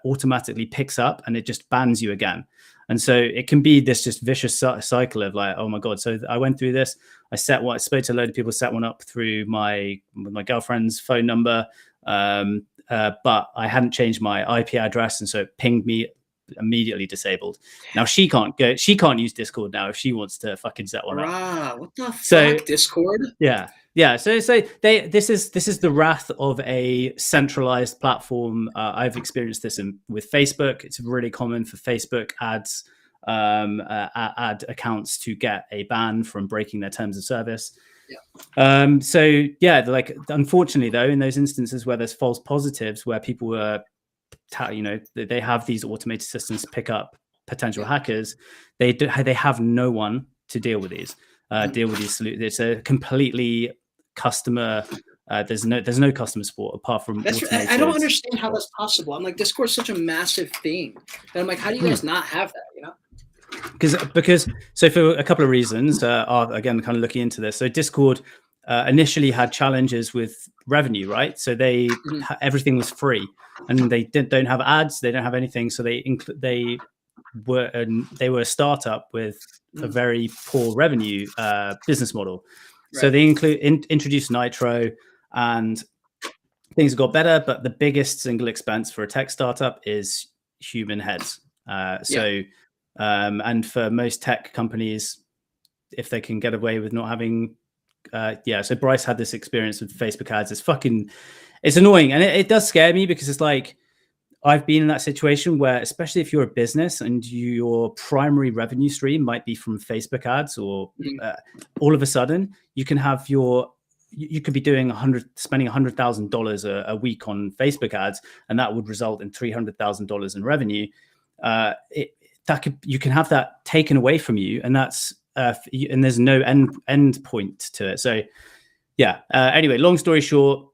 automatically picks up and it just bans you again. And so it can be this just vicious cycle of like, oh my god. So I went through this. I spoke to a load of people, set one up through my girlfriend's phone number, but I hadn't changed my IP address, and so it pinged me immediately disabled. Now she can't use Discord now if she wants to fucking set one up. What the fuck, Discord? Yeah. So this is the wrath of a centralized platform. I've experienced this with Facebook. It's really common for Facebook ads ad accounts to get a ban from breaking their terms of service. Like, unfortunately though, in those instances where there's false positives, where people were they have these automated systems pick up potential hackers, they have no one to deal with these solutions. It's a completely customer. There's no customer support apart from. I don't understand how that's possible. I'm like, Discord's such a massive thing, and I'm like, how do you guys not have that? You know. Because for a couple of reasons, again, kind of looking into this. So Discord initially had challenges with revenue, right? So everything was free, and they don't have ads, they don't have anything. So they were a startup with a very poor revenue business model. Right. So they introduced Nitro, and things got better. But the biggest single expense for a tech startup is human heads. And for most tech companies, if they can get away with not having, so Bryce had this experience with Facebook ads. It's annoying, and it does scare me, because it's like, I've been in that situation where, especially if you're a business and your primary revenue stream might be from Facebook ads, or all of a sudden you can have you could be spending $100,000 a week on Facebook ads, and that would result in $300,000 in revenue. You can have that taken away from you, and that's and there's no end point to it. So anyway, long story short,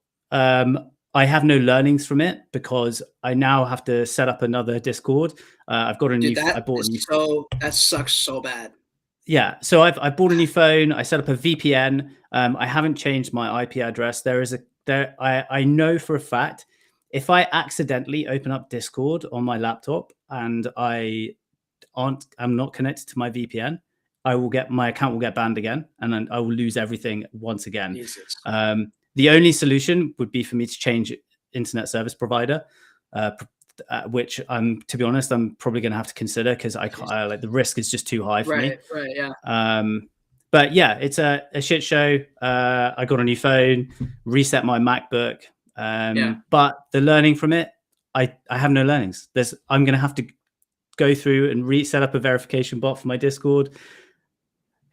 I have no learnings from it, because I now have to set up another Discord. I've got a new. That sucks so bad. Yeah, so I bought a new phone. I set up a VPN. I haven't changed my IP address. I know for a fact, if I accidentally open up Discord on my laptop and I'm not connected to my VPN, my account will get banned again, and then I will lose everything once again. Jesus. The only solution would be for me to change internet service provider, which to be honest, I'm probably going to have to consider, because the risk is just too high for me. Right, yeah. But yeah, it's a shit show. I got a new phone, reset my MacBook. But the learning from it, I have no learnings. I'm going to have to go through and reset up a verification bot for my Discord.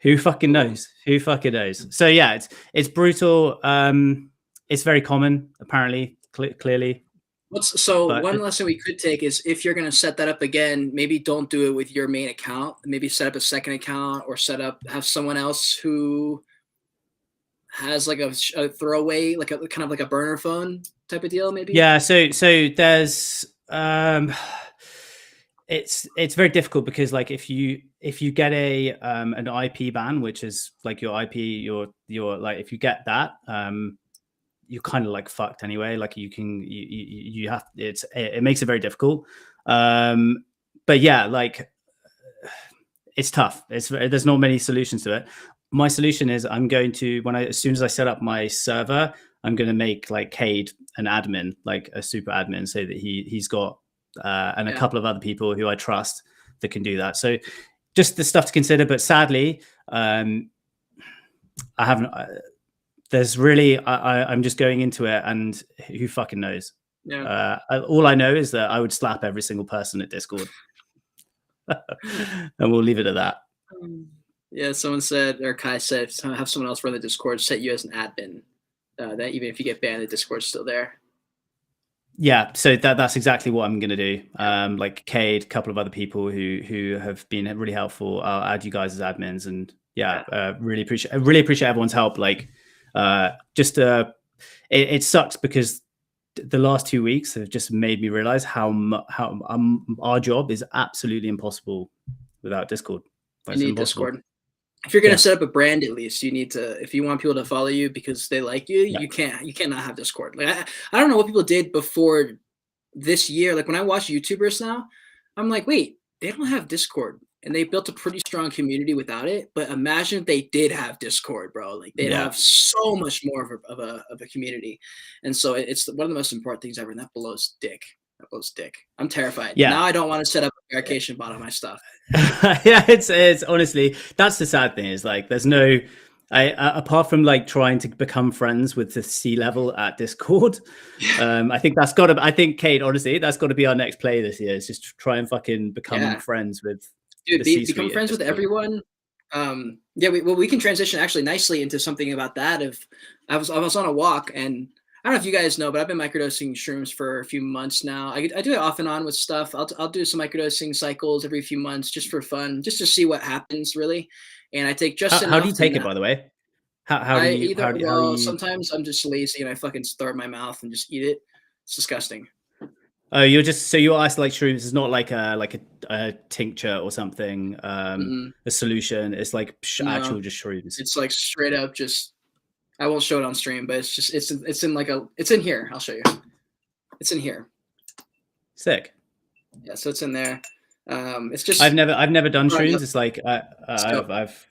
Who fucking knows? Who fucking knows? So yeah, it's brutal. It's very common, apparently, clearly. One lesson we could take is if you're going to set that up again, maybe don't do it with your main account. Maybe set up a second account or have someone else who has like a throwaway, like a kind of like a burner phone type of deal, maybe. Yeah. So there's it's very difficult because like if you get an IP ban, which is like your IP, your like if you get that, you're kind of like fucked anyway. Like you have, it makes it very difficult. But yeah, like it's tough. There's not many solutions to it. My solution is I'm going to, as soon as I set up my server, I'm going to make like Cade an admin, like a super admin, so that he's got, and a couple of other people who I trust that can do that. So just the stuff to consider, but sadly, I haven't, there's really, I'm just going into it and who fucking knows? Yeah. All I know is that I would slap every single person at Discord. And we'll leave it at that. Yeah, someone said, or Kai said, have someone else run the Discord, set you as an admin. That even if you get banned, the Discord's still there. Yeah, so that's exactly what I'm going to do. Like Cade, a couple of other people who have been really helpful. I'll add you guys as admins, and really appreciate everyone's help. Like, it sucks because the last 2 weeks have just made me realize how our job is absolutely impossible without Discord. You need Discord. If you're going to set up a brand, at least you need to, if you want people to follow you because they like you, you cannot have Discord. Like, I don't know what people did before this year. Like when I watch YouTubers now, I'm like, wait, they don't have Discord, and they built a pretty strong community without it. But imagine if they did have Discord, bro. Like they'd have so much more of a community. And so it's one of the most important things ever. And that blows dick. I'm terrified. Now I don't want to set up a verification bot on my stuff. Yeah, it's honestly, that's the sad thing, is like there's no, apart from like trying to become friends with the C-level at Discord, I think Cade, honestly, that's got to be our next play this year. Is just try and fucking become friends with become friends with everyone. We can transition actually nicely into something about that. If I was on a walk, and I don't know if you guys know, but I've been microdosing shrooms for a few months now. I do it off and on with stuff. I'll do some microdosing cycles every few months just for fun, just to see what happens, really. And I take just enough. How do you take it, by the way? How do you? Sometimes I'm just lazy and I fucking throw it in my mouth and just eat it. It's disgusting. Oh, you isolate shrooms. It's not like a tincture or something, a solution. It's like actual just shrooms. It's like straight up just. I won't show it on stream, but it's in here. I'll show you. It's in here. Sick. Yeah, so it's in there. It's just I've never done shrooms. It's like I've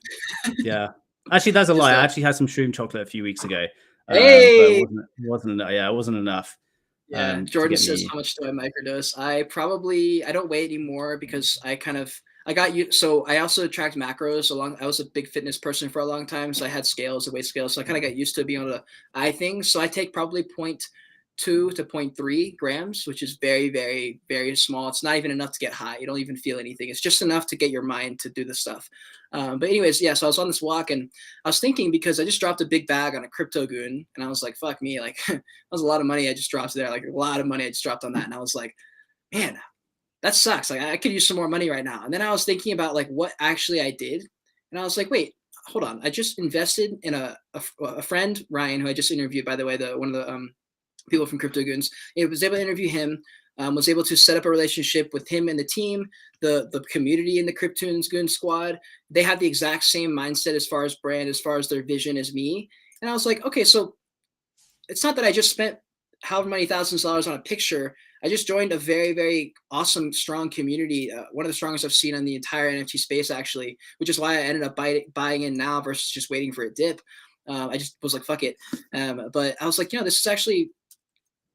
yeah. Actually, that's a lie. I actually had some shroom chocolate a few weeks ago. Hey, but it wasn't enough. Yeah, Jordan says, how much do I microdose? I don't weigh anymore because I got you. So I also tracked macros I was a big fitness person for a long time. So I had scales, a weight scale. So I kind of got used to being able to eye things. So I take probably 0.2 to 0.3 grams, which is very, very, very small. It's not even enough to get high. You don't even feel anything. It's just enough to get your mind to do the stuff. But anyways, so I was on this walk and I was thinking, because I just dropped a big bag on a crypto goon, and I was like, fuck me. Like that was a lot of money I just dropped there. Like a lot of money I just dropped on that. And I was like, man, that sucks. Like I could use some more money right now. And then I was thinking about like what actually I did. And I was like, wait, hold on. I just invested in a friend, Ryan, who I just interviewed, by the way, one of the people from Crypto Goons. I was able to interview him, was able to set up a relationship with him and the team, the community in the Crypto Goons squad. They have the exact same mindset as far as brand, as far as their vision as me. And I was like, okay, so it's not that I just spent however many thousands of dollars on a picture. I just joined a very, very awesome, strong community. One of the strongest I've seen on the entire NFT space, actually, which is why I ended up buying in now versus just waiting for a dip. I just was like, fuck it. But I was like, this is actually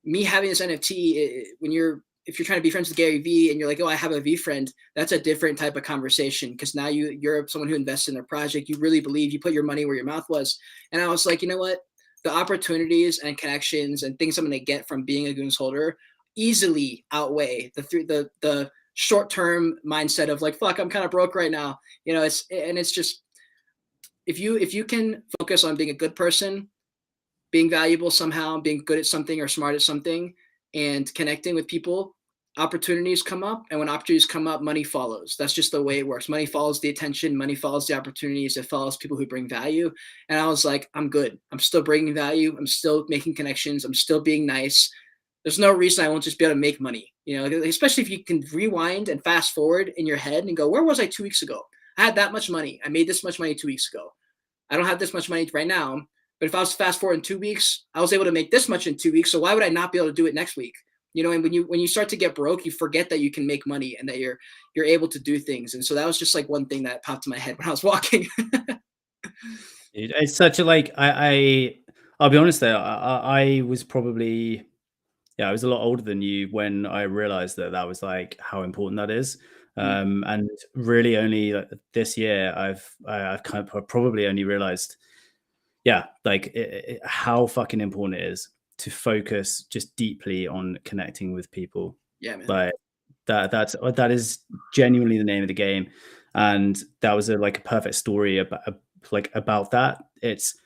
me having this NFT. When you're if you're trying to be friends with Gary Vee and you're like, oh, I have a V friend, that's a different type of conversation, because now you're someone who invests in their project. You really believe, you put your money where your mouth was. And I was like, you know what? The opportunities and connections and things I'm going to get from being a Goons holder easily outweigh the short-term mindset of like, fuck, I'm kind of broke right now. You know, it's just, if you can focus on being a good person, being valuable somehow, being good at something or smart at something, and connecting with people, opportunities come up. And when opportunities come up, money follows. That's just the way it works. Money follows the attention. Money follows the opportunities. It follows people who bring value. And I was like, I'm good. I'm still bringing value. I'm still making connections. I'm still being nice. There's no reason I won't just be able to make money, you know, especially if you can rewind and fast forward in your head and go, where was I 2 weeks ago? I had that much money. I made this much money 2 weeks ago. I don't have this much money right now. But if I was to fast forward in 2 weeks, I was able to make this much in 2 weeks. So why would I not be able to do it next week? You know, and when you start to get broke, you forget that you can make money and that you're able to do things. And so that was just like one thing that popped in my head when I was walking. It's such a like I'll be honest there. I was probably I was a lot older than you when I realized that was like how important that is. And really only this year I've kind of probably only realized how fucking important it is to focus just deeply on connecting with people. Yeah, man. Like that is genuinely the name of the game. And that was a perfect story about that. It's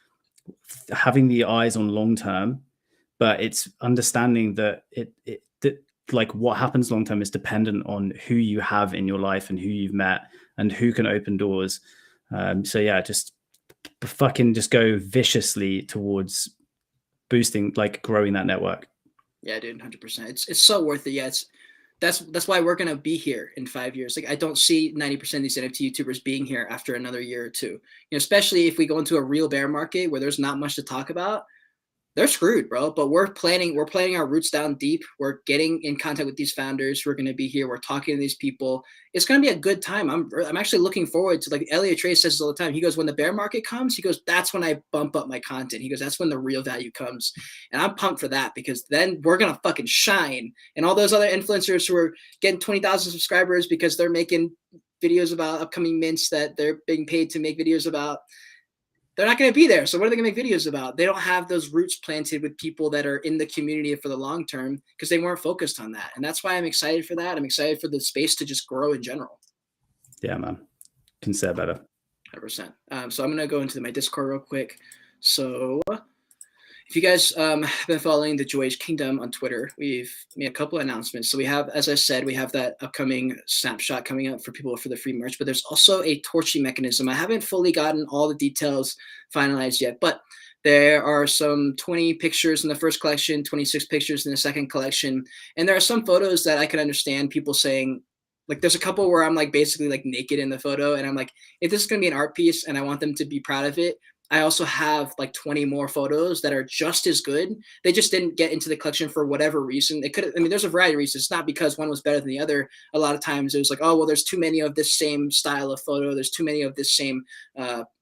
having the eyes on long term, but it's understanding that that like what happens long term is dependent on who you have in your life and who you've met and who can open doors. So yeah, just fucking just go viciously towards boosting, like growing that network. Yeah, dude, 100%. It's so worth it. Yeah, that's why we're gonna be here in 5 years. Like, I don't see 90% of these NFT YouTubers being here after another year or two. You know, especially if we go into a real bear market where there's not much to talk about. They're screwed, bro. But we're planting our roots down deep. We're getting in contact with these founders who are going to be here. We're talking to these people. It's going to be a good time. I'm actually looking forward to, like Elliot Trey says all the time. He goes, when the bear market comes, he goes, that's when I bump up my content. He goes, that's when the real value comes. And I'm pumped for that, because then we're going to fucking shine. And all those other influencers who are getting 20,000 subscribers because they're making videos about upcoming mints that they're being paid to make videos about, they're not going to be there. So what are they going to make videos about? They don't have those roots planted with people that are in the community for the long term, because they weren't focused on that. And that's why I'm excited for that. I'm excited for the space to just grow in general. Yeah, man. Can say better. 100%. So I'm going to go into my Discord real quick. So if you guys have been following the Joyage Kingdom on Twitter, we've made a couple of announcements. So we have, as I said, we have that upcoming snapshot coming up for people for the free merch, but there's also a torching mechanism. I haven't fully gotten all the details finalized yet, but there are some 20 pictures in the first collection, 26 pictures in the second collection. And there are some photos that I can understand people saying, like, there's a couple where I'm like basically like naked in the photo. And I'm like, if this is going to be an art piece and I want them to be proud of it, I also have like 20 more photos that are just as good. They just didn't get into the collection for whatever reason. They could, I mean, there's a variety of reasons. It's not because one was better than the other. A lot of times it was like, oh, well, there's too many of this same style of photo. There's too many of this same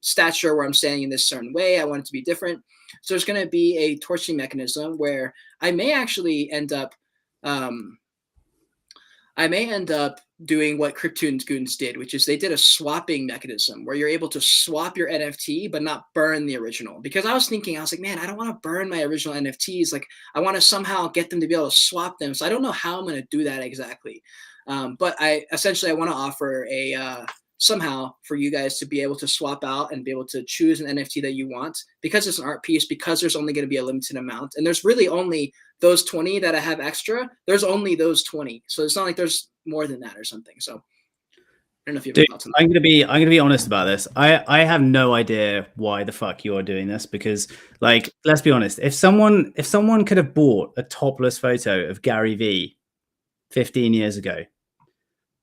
stature where I'm standing in this certain way. I want it to be different. So there's going to be a torching mechanism where I may actually end up doing what CryptoPunks did, which is they did a swapping mechanism where you're able to swap your NFT but not burn the original. Because I was like, man, I don't want to burn my original NFTs. Like, I want to somehow get them to be able to swap them. So I don't know how I'm going to do that exactly. But I want to offer a somehow for you guys to be able to swap out and be able to choose an NFT that you want, because it's an art piece, because there's only going to be a limited amount. And there's really only those 20 that I have extra. There's only those 20. So it's not like there's more than that or something. So I don't know if you have thoughts on that. I'm gonna be honest about this. I have no idea why the fuck you are doing this, because, like, let's be honest, if someone could have bought a topless photo of Gary Vee 15 years ago,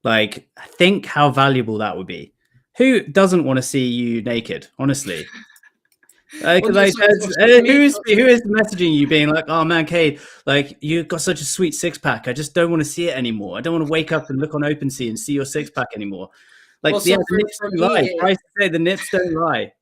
like, think how valuable that would be. Who doesn't want to see you naked, honestly? Who is messaging you being like, oh man, Cade, like, you've got such a sweet six-pack, I just don't want to see it anymore. I don't want to wake up and look on OpenSea and see your six-pack anymore. Like, well, the nips don't lie. I say the nips don't lie.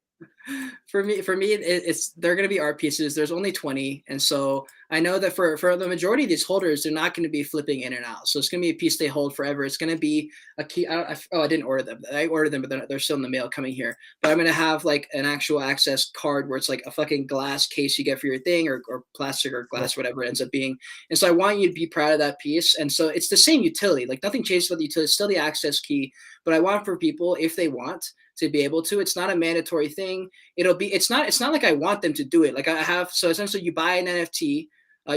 For me, it's they're going to be art pieces. There's only 20, and so I know that for the majority of these holders, they're not going to be flipping in and out. So it's going to be a piece they hold forever. It's going to be a key. I didn't order them. I ordered them, but they're still in the mail coming here. But I'm going to have like an actual access card where it's like a fucking glass case you get for your thing, or plastic or glass, whatever it ends up being. And so I want you to be proud of that piece. And so it's the same utility. Like nothing changes about the utility. It's still the access key. But I want for people, if they want to be able to, it's not a mandatory thing. It's not like I want them to do it. Like I have, so essentially you buy an NFT,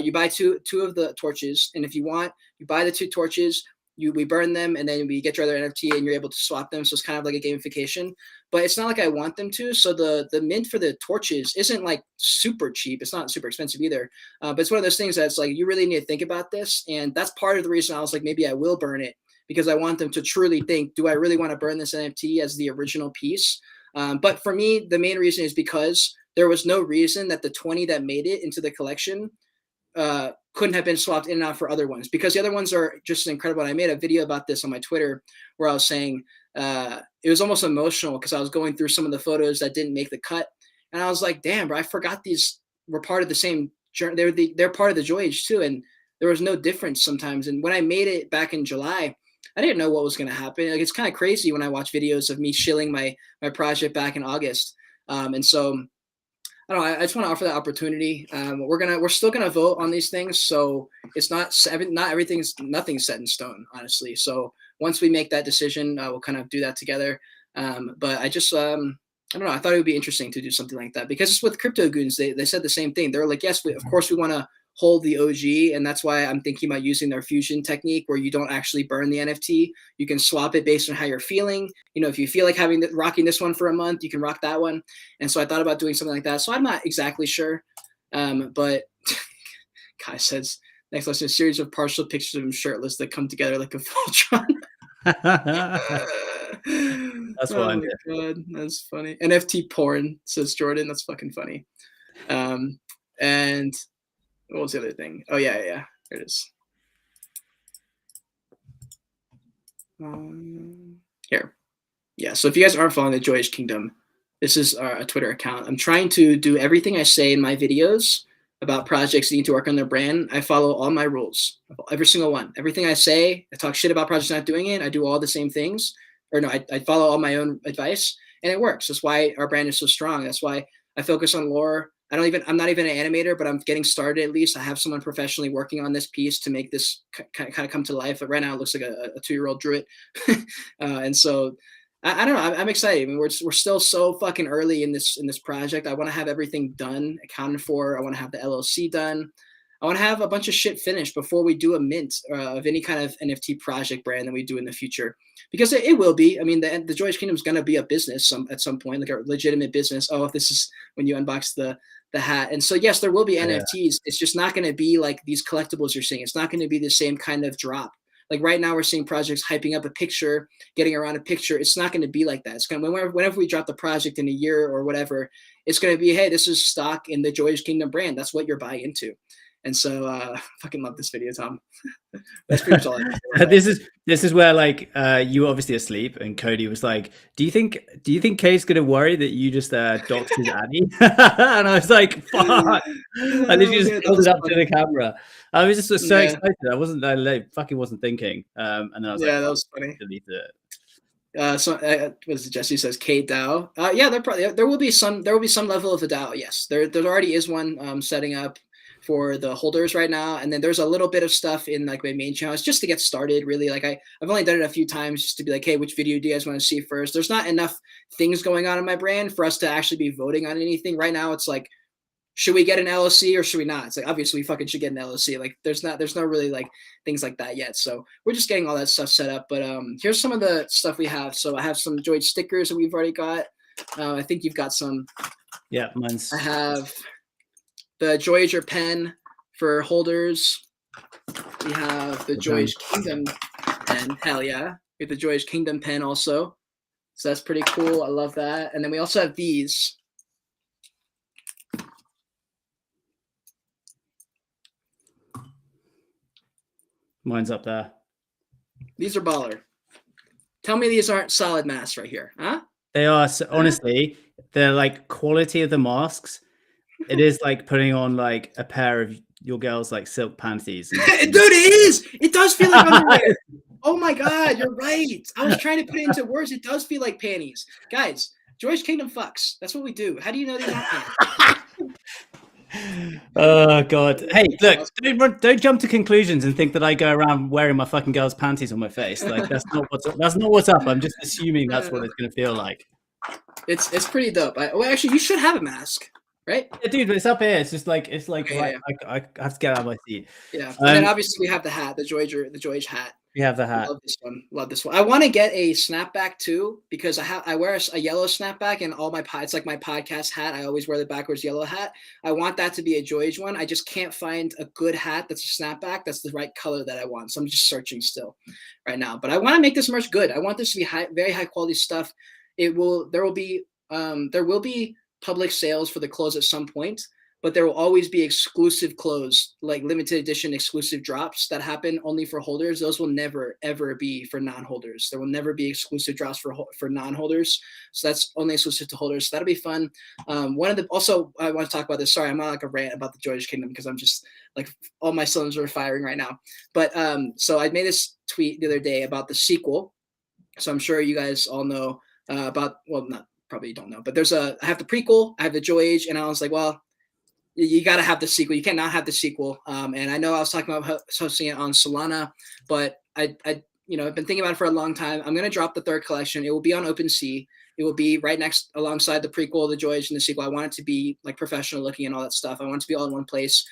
you buy two of the torches. And if you want, you buy the 2 torches, we burn them, and then we get your other NFT and you're able to swap them. So it's kind of like a gamification, but it's not like I want them to. So the mint for the torches isn't like super cheap. It's not super expensive either. But it's one of those things that's like, you really need to think about this. And that's part of the reason I was like, maybe I will burn it, because I want them to truly think, do I really want to burn this NFT as the original piece? But for me, the main reason is because there was no reason that the 20 that made it into the collection couldn't have been swapped in and out for other ones, because the other ones are just incredible. And I made a video about this on my Twitter where I was saying it was almost emotional because I was going through some of the photos that didn't make the cut. And I was like, damn, bro, I forgot these were part of the same journey. They're part of the Joyage too. And there was no difference sometimes. And when I made it back in July, I didn't know what was going to happen. Like, it's kind of crazy when I watch videos of me shilling my project back in August. And so I don't know, I just want to offer that opportunity. We're still gonna vote on these things, so it's nothing's set in stone, honestly. So once we make that decision, we'll kind of do that together. But I just I don't know. I thought it would be interesting to do something like that, because it's with Crypto Goons. They said the same thing. They're like, yes, of course we want to hold the OG, and that's why I'm thinking about using their fusion technique, where you don't actually burn the NFT. You can swap it based on how you're feeling. You know, if you feel like rocking this one for a month, you can rock that one. And so I thought about doing something like that. So I'm not exactly sure, but Kai says, next lesson, a series of partial pictures of him shirtless that come together like a Voltron. That's oh what my god, that's funny. NFT porn, says Jordan. That's fucking funny. And what was the other thing? Oh yeah, there it is. Here, yeah. So if you guys aren't following the Joyous Kingdom, this is a Twitter account. I'm trying to do everything I say in my videos about projects that need to work on their brand. I follow all my rules, every single one. Everything I say, I talk shit about projects not doing it. I do all the same things, or no, I follow all my own advice, and it works. That's why our brand is so strong. That's why I focus on lore. I'm not even an animator, but I'm getting started at least. I have someone professionally working on this piece to make this kind of come to life. But right now it looks like a 2-year-old drew it. And so I don't know. I'm excited. I mean, we're still so fucking early in this project. I want to have everything done, accounted for. I want to have the LLC done. I want to have a bunch of shit finished before we do a mint of any kind of NFT project brand that we do in the future, because it will be. I mean, the Joyous Kingdom is going to be a business at some point, like a legitimate business. Oh, if this is when you unbox the hat. And so, yes, there will be NFTs. It's just not going to be like these collectibles you're seeing. It's not going to be the same kind of drop. Like right now we're seeing projects hyping up a picture, getting around a picture. It's not going to be like that. It's going to, whenever we drop the project in a year or whatever, it's going to be, hey, this is stock in the Joyous Kingdom brand. That's what you're buying into. And so fucking love this video, Tom. That's pretty much all I This is where like you were obviously asleep and Cody was like, do you think Kay's gonna worry that you just doxed his Annie? And I was like, fuck. I literally just held it up to the camera. I was just so excited. I fucking wasn't thinking. And then I was like, that was funny. Delete it. What is it? Jesse says K DAO. Yeah, there will be some level of a DAO. Yes, there already is one setting up for the holders right now, and then there's a little bit of stuff in like my main channel. It's just to get started, really. Like I've only done it a few times just to be like, hey, which video do you guys want to see first? There's not enough things going on in my brand for us to actually be voting on anything right now. It's like, should we get an LLC or should we not? It's like, obviously we fucking should get an LLC. Like there's no really like things like that yet. So we're just getting all that stuff set up. But here's some of the stuff we have. So I have some Joyage stickers that we've already got. I think you've got some. Yeah, mine's. I have the Joyager pen for holders. We have the Joyage Kingdom pen. Hell yeah. We have the Joyage Kingdom pen also. So that's pretty cool. I love that. And then we also have these. Mine's up there. These are baller. Tell me these aren't solid mass right here, huh? They are. So, honestly, the like quality of the masks, it is like putting on like a pair of your girl's like silk panties. Dude, it is. It does feel like underwear. Oh my God, you're right. I was trying to put it into words. It does feel like panties. Guys, Joyous Kingdom fucks. That's what we do. How do you know these aren't panties? Oh God! Hey, look! Don't jump to conclusions and think that I go around wearing my fucking girl's panties on my face. Like that's not what's up. I'm just assuming that's what it's gonna feel like. It's pretty dope. Well, actually, you should have a mask, right? Yeah, dude, but it's up here. It's just like okay, I have to get out of my seat. Yeah, and then obviously we have the hat, the Joyage hat. We have the hat. Love this one. I want to get a snapback too because I wear a yellow snapback and all it's like my podcast hat. I always wear the backwards yellow hat. I want that to be a Joyage one. I just can't find a good hat that's a snapback that's the right color that I want. So I'm just searching still right now. But I want to make this merch good. I want this to be very high quality stuff. There will be public sales for the clothes at some point. But there will always be exclusive clothes, like limited edition exclusive drops that happen only for holders. Those will never, ever be for non-holders. There will never be exclusive drops for non-holders. So that's only exclusive to holders. So that'll be fun. Also, I want to talk about this. Sorry, I'm not like a rant about the Joyous Kingdom because I'm just like all my cylinders are firing right now. But so I made this tweet the other day about the sequel. So I'm sure you guys all know probably you don't know, but I have the prequel, I have the Joyage, and I was like, well, you got to have the sequel. You cannot have the sequel. And I know I was talking about hosting it on Solana, but I've been thinking about it for a long time. I'm going to drop the third collection. It will be on OpenSea. It will be right next alongside the prequel, the Joyage, and the sequel. I want it to be like professional looking and all that stuff. I want it to be all in one place.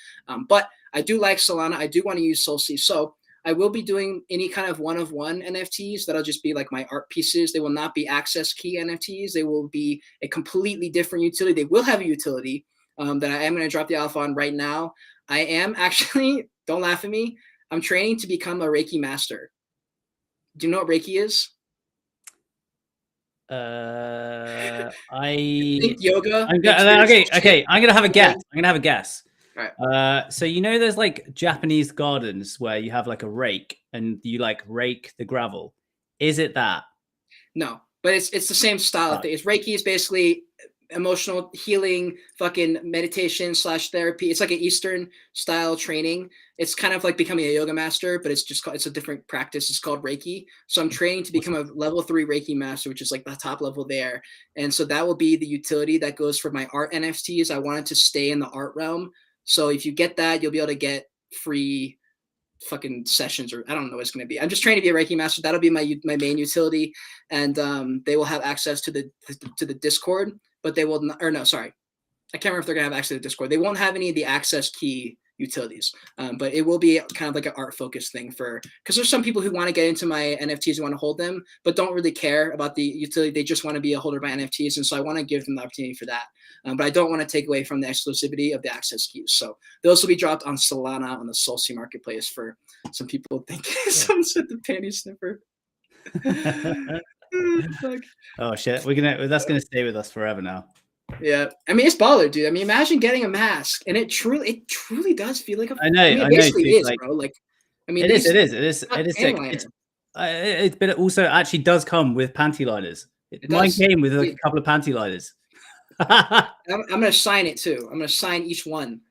But I do like Solana. I do want to use SolSea. So I will be doing any kind of one-of-one NFTs that'll just be like my art pieces. They will not be access key NFTs. They will be a completely different utility. They will have a utility that I am going to drop the alpha on right now. I am actually, don't laugh at me, I'm training to become a Reiki master. Do you know what Reiki is? I think yoga. Okay. I'm gonna have a guess. All right. So there's like Japanese gardens where you have like a rake and you like rake the gravel. Is it that? No, but it's the same style of thing. Reiki is basically emotional healing, fucking meditation / therapy. It's like an Eastern style training. It's kind of like becoming a yoga master, but it's a different practice. It's called Reiki. So I'm training to become a level 3 Reiki master, which is like the top level there. And so that will be the utility that goes for my art NFTs. I wanted to stay in the art realm. So if you get that, you'll be able to get free fucking sessions, or I don't know what it's going to be. I'm just trying to be a Reiki master. That'll be my main utility. And they will have access to the Discord, but they will not, or no, sorry. I can't remember if they're going to have access to the Discord. They won't have any of the access key utilities, but it will be kind of like an art focused thing because there's some people who want to get into my NFTs and want to hold them, but don't really care about the utility. They just want to be a holder of my NFTs. And so I want to give them the opportunity for that. But I don't want to take away from the exclusivity of the access keys. So those will be dropped on Solana on the SolSea marketplace for some people thinking someone said the panty sniffer. Oh shit. That's gonna stay with us forever now. Yeah, I mean it's baller, dude. I mean, imagine getting a mask, and it truly does feel like a. I know. It basically is, like, bro. Like, I mean, it is sick. But it also actually does come with panty liners. Mine came with like a couple of panty liners. I'm gonna sign it too. I'm gonna sign each one.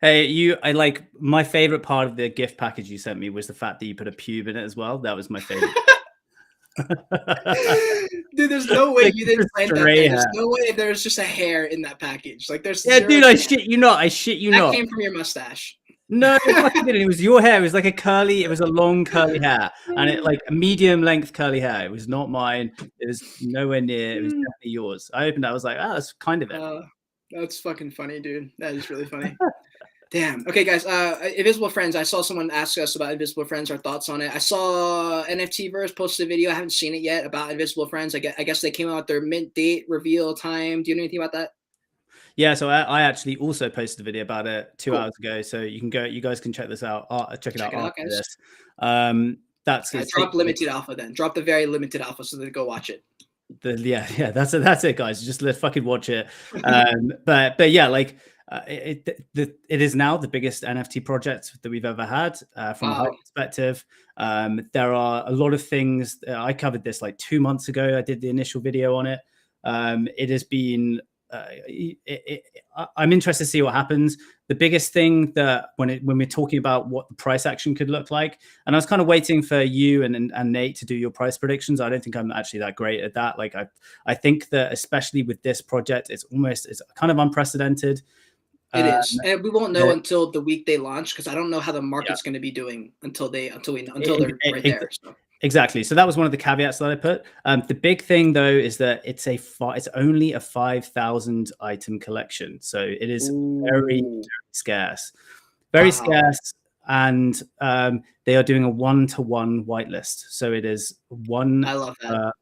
Hey, I like my favorite part of the gift package you sent me was the fact that you put a pube in it as well. That was my favorite. Dude, there's no way you didn't plan that. There's no way there's just a hair in that package. Like there's dude, I shit you not. That came from your mustache. No, it didn't. It was your hair. It was like it was a long curly hair, and it like a medium length curly hair. It was not mine. It was nowhere near. It was definitely yours. I opened it. I was like, that's kind of it. That's fucking funny, dude. That is really funny. Damn. Okay, guys. Invisible Friends. I saw someone ask us about Invisible Friends, our thoughts on it. I saw NFTverse posted a video. I haven't seen it yet about Invisible Friends. I guess they came out with their mint date reveal time. Do you know anything about that? Yeah, so I actually also posted a video about it 2 hours ago. So you guys can check this out. Check it out after this. That's drop limited alpha then. Drop the very limited alpha so they go watch it. Yeah. That's it, guys. Just let's fucking watch it. But yeah, like. It is now the biggest NFT project that we've ever had from a hype perspective. There are a lot of things. I covered this like 2 months ago. I did the initial video on it. It has been. I'm interested to see what happens. The biggest thing that when we're talking about what the price action could look like, and I was kind of waiting for you and Nate to do your price predictions. I don't think I'm actually that great at that. Like I think that especially with this project, it's kind of unprecedented. It is, and we won't know until the week they launch, because I don't know how the market's going to be doing until they're right there. So. Exactly. So that was one of the caveats that I put. The big thing though is that it's only a 5,000 item collection, so it is very, very scarce, scarce, and they are doing a 1-to-1 whitelist. So it is one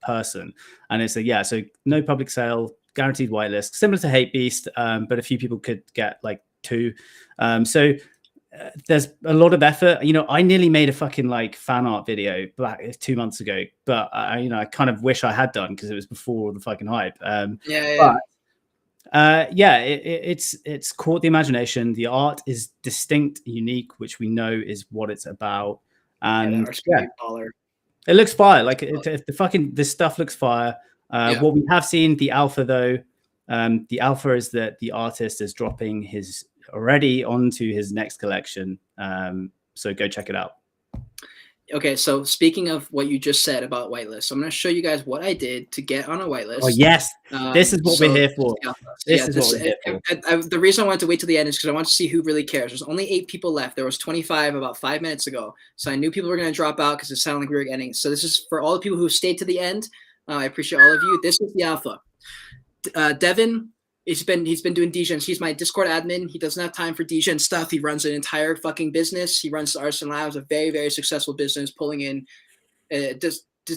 person, and it's so no public sale, guaranteed whitelist, similar to HypeBeast, but a few people could get like 2. So there's a lot of effort. I nearly made a fucking like fan art video back 2 months ago, but I kind of wish I had done because it was before the fucking hype. It's caught the imagination. The art is distinct, unique, which we know is what it's about. And it looks fire. Like this stuff looks fire. What we have seen, the alpha though, the alpha is that the artist is dropping his already onto his next collection. So go check it out. Okay, so speaking of what you just said about whitelist, I'm going to show you guys what I did to get on a whitelist. Oh yes, this is what we're here for. The reason I wanted to wait till the end is because I want to see who really cares. There's only 8 people left. There was 25 about 5 minutes ago, so I knew people were going to drop out because it sounded like we were ending. So this is for all the people who stayed to the end. I appreciate all of you. This is the alpha. Devin. He's been doing DGens. He's my Discord admin. He doesn't have time for DGen stuff. He runs an entire fucking business. He runs Arson Labs, a very, very successful business, pulling in a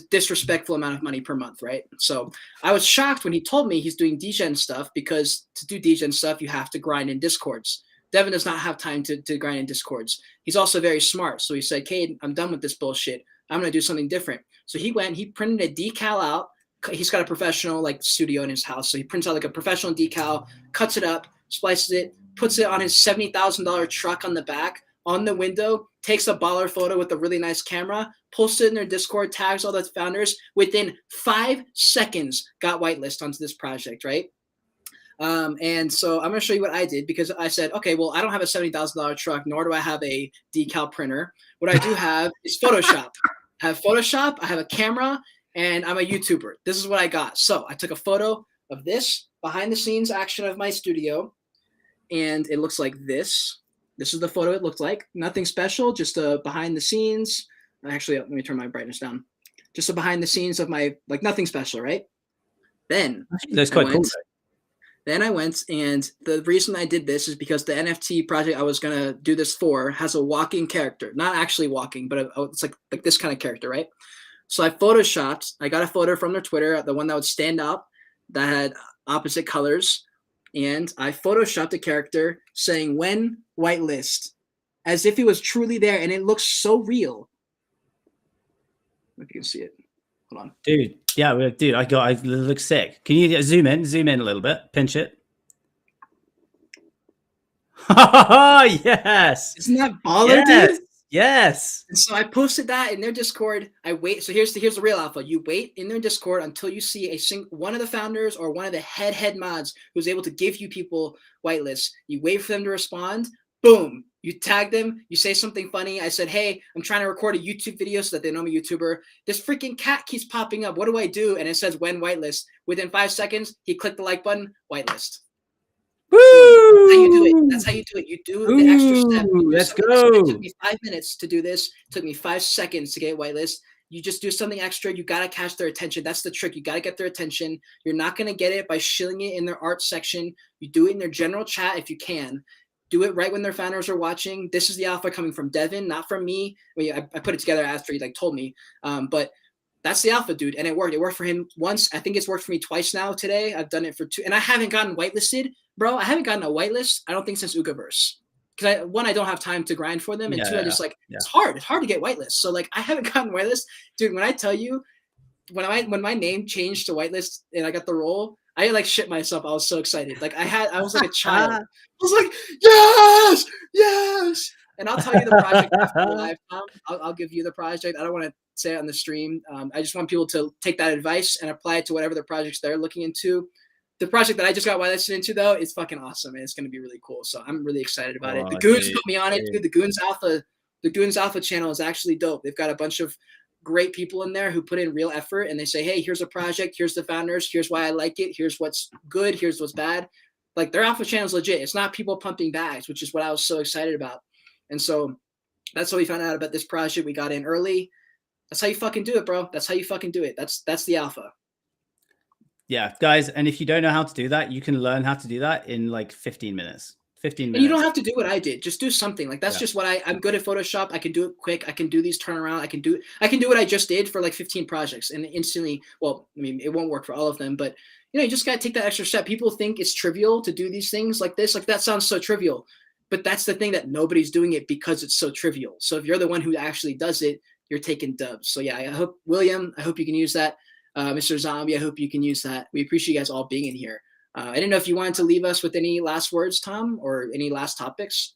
disrespectful amount of money per month, right? So I was shocked when he told me he's doing DGen stuff, because to do DGen stuff, you have to grind in Discords. Devin does not have time to grind in Discords. He's also very smart. So he said, Cade, I'm done with this bullshit. I'm going to do something different. So he printed a decal out. He's got a professional like studio in his house. So he prints out like a professional decal, cuts it up, splices it, puts it on his $70,000 truck on the back, on the window, takes a baller photo with a really nice camera, posts it in their Discord, tags all the founders. Within 5 seconds, got whitelist onto this project, right? And so I'm going to show you what I did, because I said, okay, well, I don't have a $70,000 truck, nor do I have a decal printer. What I do have is Photoshop. I have Photoshop, I have a camera, and I'm a YouTuber. This is what I got. So I took a photo of this behind the scenes action of my studio, and it looks like this. This is the photo it looked like. Nothing special, just a behind the scenes. Actually, let me turn my brightness down. Just a behind the scenes of my, like, nothing special, right? Then that's quite cool. Then I went, and the reason I did this is because the NFT project I was going to do this for has a walking character. Not actually walking, but it's like this kind of character, right? So I photoshopped. I got a photo from their Twitter, the one that would stand out, that had opposite colors, and I photoshopped a character saying "when whitelist," as if it was truly there, and it looks so real. If you can see it, hold on, dude. Yeah, dude, I look sick. Can you zoom in a little bit? Pinch it. Yes. Isn't that baller, dude? Yes. And so I posted that in their Discord. I wait. So here's the real alpha. You wait in their Discord until you see one of the founders or one of the head mods who's able to give you people whitelists. You wait for them to respond. Boom. You tag them. You say something funny. I said, hey, I'm trying to record a YouTube video so that they know I'm a YouTuber. This freaking cat keeps popping up. What do I do? And it says when whitelist. Within 5 seconds, he clicked the like button. Whitelist. Woo! That's how you do it. That's how you do it. You do the extra step. Let's go. It took me 5 minutes to do this. It took me 5 seconds to get whitelist. You just do something extra. You got to catch their attention. That's the trick. You got to get their attention. You're not going to get it by shilling it in their art section. You do it in their general chat if you can. Do it right when their founders are watching. This is the alpha coming from Devin, not from me. I put it together after he told me. But that's the alpha, dude. And it worked. It worked for him once. I think it's worked for me twice now today. I've done it for 2. And I haven't gotten whitelisted. Bro, I haven't gotten a whitelist, I don't think, since Evaverse. Because I don't have time to grind for them. And 2, I just it's hard. It's hard to get whitelist. So I haven't gotten whitelist. Dude, when I tell you, when my name changed to whitelist and I got the role, I shit myself. I was so excited. I was like a child. I was like, yes, yes. And I'll tell you the project after live, Tom. I'll give you the project. I don't want to say it on the stream. I just want people to take that advice and apply it to whatever the projects they're looking into. The project that I just got whitelisted into, though, is fucking awesome, and it's going to be really cool. So I'm really excited about it. The Goons put me on it, dude. The Goons Alpha channel is actually dope. They've got a bunch of great people in there who put in real effort, and they say, hey, here's a project. Here's the founders. Here's why I like it. Here's what's good. Here's what's bad. Like, their Alpha channel is legit. It's not people pumping bags, which is what I was so excited about. And so that's how we found out about this project. We got in early. That's how you fucking do it, bro. That's how you fucking do it. That's the Alpha. Yeah, guys. And if you don't know how to do that, you can learn how to do that in like 15 minutes. 15 minutes. And you don't have to do what I did. Just do something. Like, that's just what I'm good at Photoshop. I can do it quick. I can do these turnaround. I can do what I just did for like 15 projects and instantly, well, I mean, it won't work for all of them, but you know, you just got to take that extra step. People think it's trivial to do these things like this. Like, that sounds so trivial, but that's the thing, that nobody's doing it because it's so trivial. So if you're the one who actually does it, you're taking dubs. So yeah, I hope, William, I hope you can use that. Mr. Zombie, I hope you can use that. We appreciate you guys all being in here. I didn't know if you wanted to leave us with any last words, Tom, or any last topics.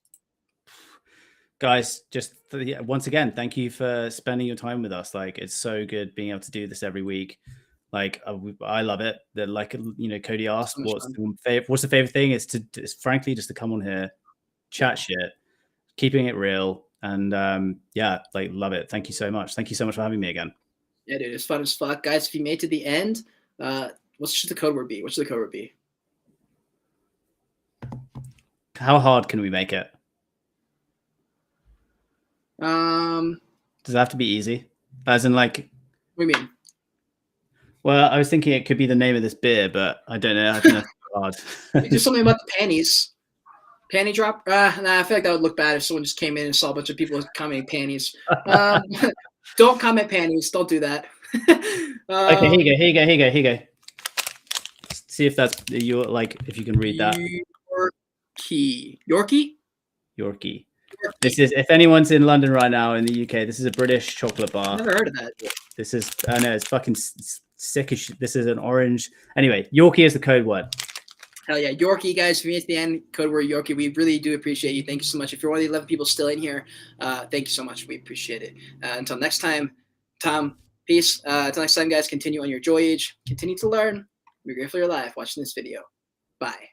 Guys, just once again, thank you for spending your time with us. Like, it's so good being able to do this every week. Like, I love it. That, like, you know, Cody asked, so what's the favorite thing? It's frankly just to come on here, chat shit, keeping it real, and yeah, like, love it. Thank you so much. Thank you so much for having me again. Yeah, dude, it's fun as fuck, guys. If you made it to the end, what should the code word be? What should the code word be? How hard can we make it? Does it have to be easy? As in, like, what do you mean? Well, I was thinking it could be the name of this beer, but I don't know. I think that's hard. Do something about the panties. Panty drop? Nah, I feel like that would look bad if someone just came in and saw a bunch of people commenting panties. Don't comment panties. Don't do that. Okay, here you go. See if that's your, like, if you can read that. Yorkie. This is, if anyone's in London right now in the UK, this is a British chocolate bar. I've never heard of that. This is, I know, it's fucking sick as shit. This is an orange. Anyway, Yorkie is the code word. Hell yeah. Yorkie, guys, for me at the end, code word Yorkie. We really do appreciate you. Thank you so much. If you're one of the 11 people still in here, thank you so much. We appreciate it. Until next time, Tom, peace. Until next time, guys, continue on your Joyage. Continue to learn. Be grateful for your life watching this video. Bye.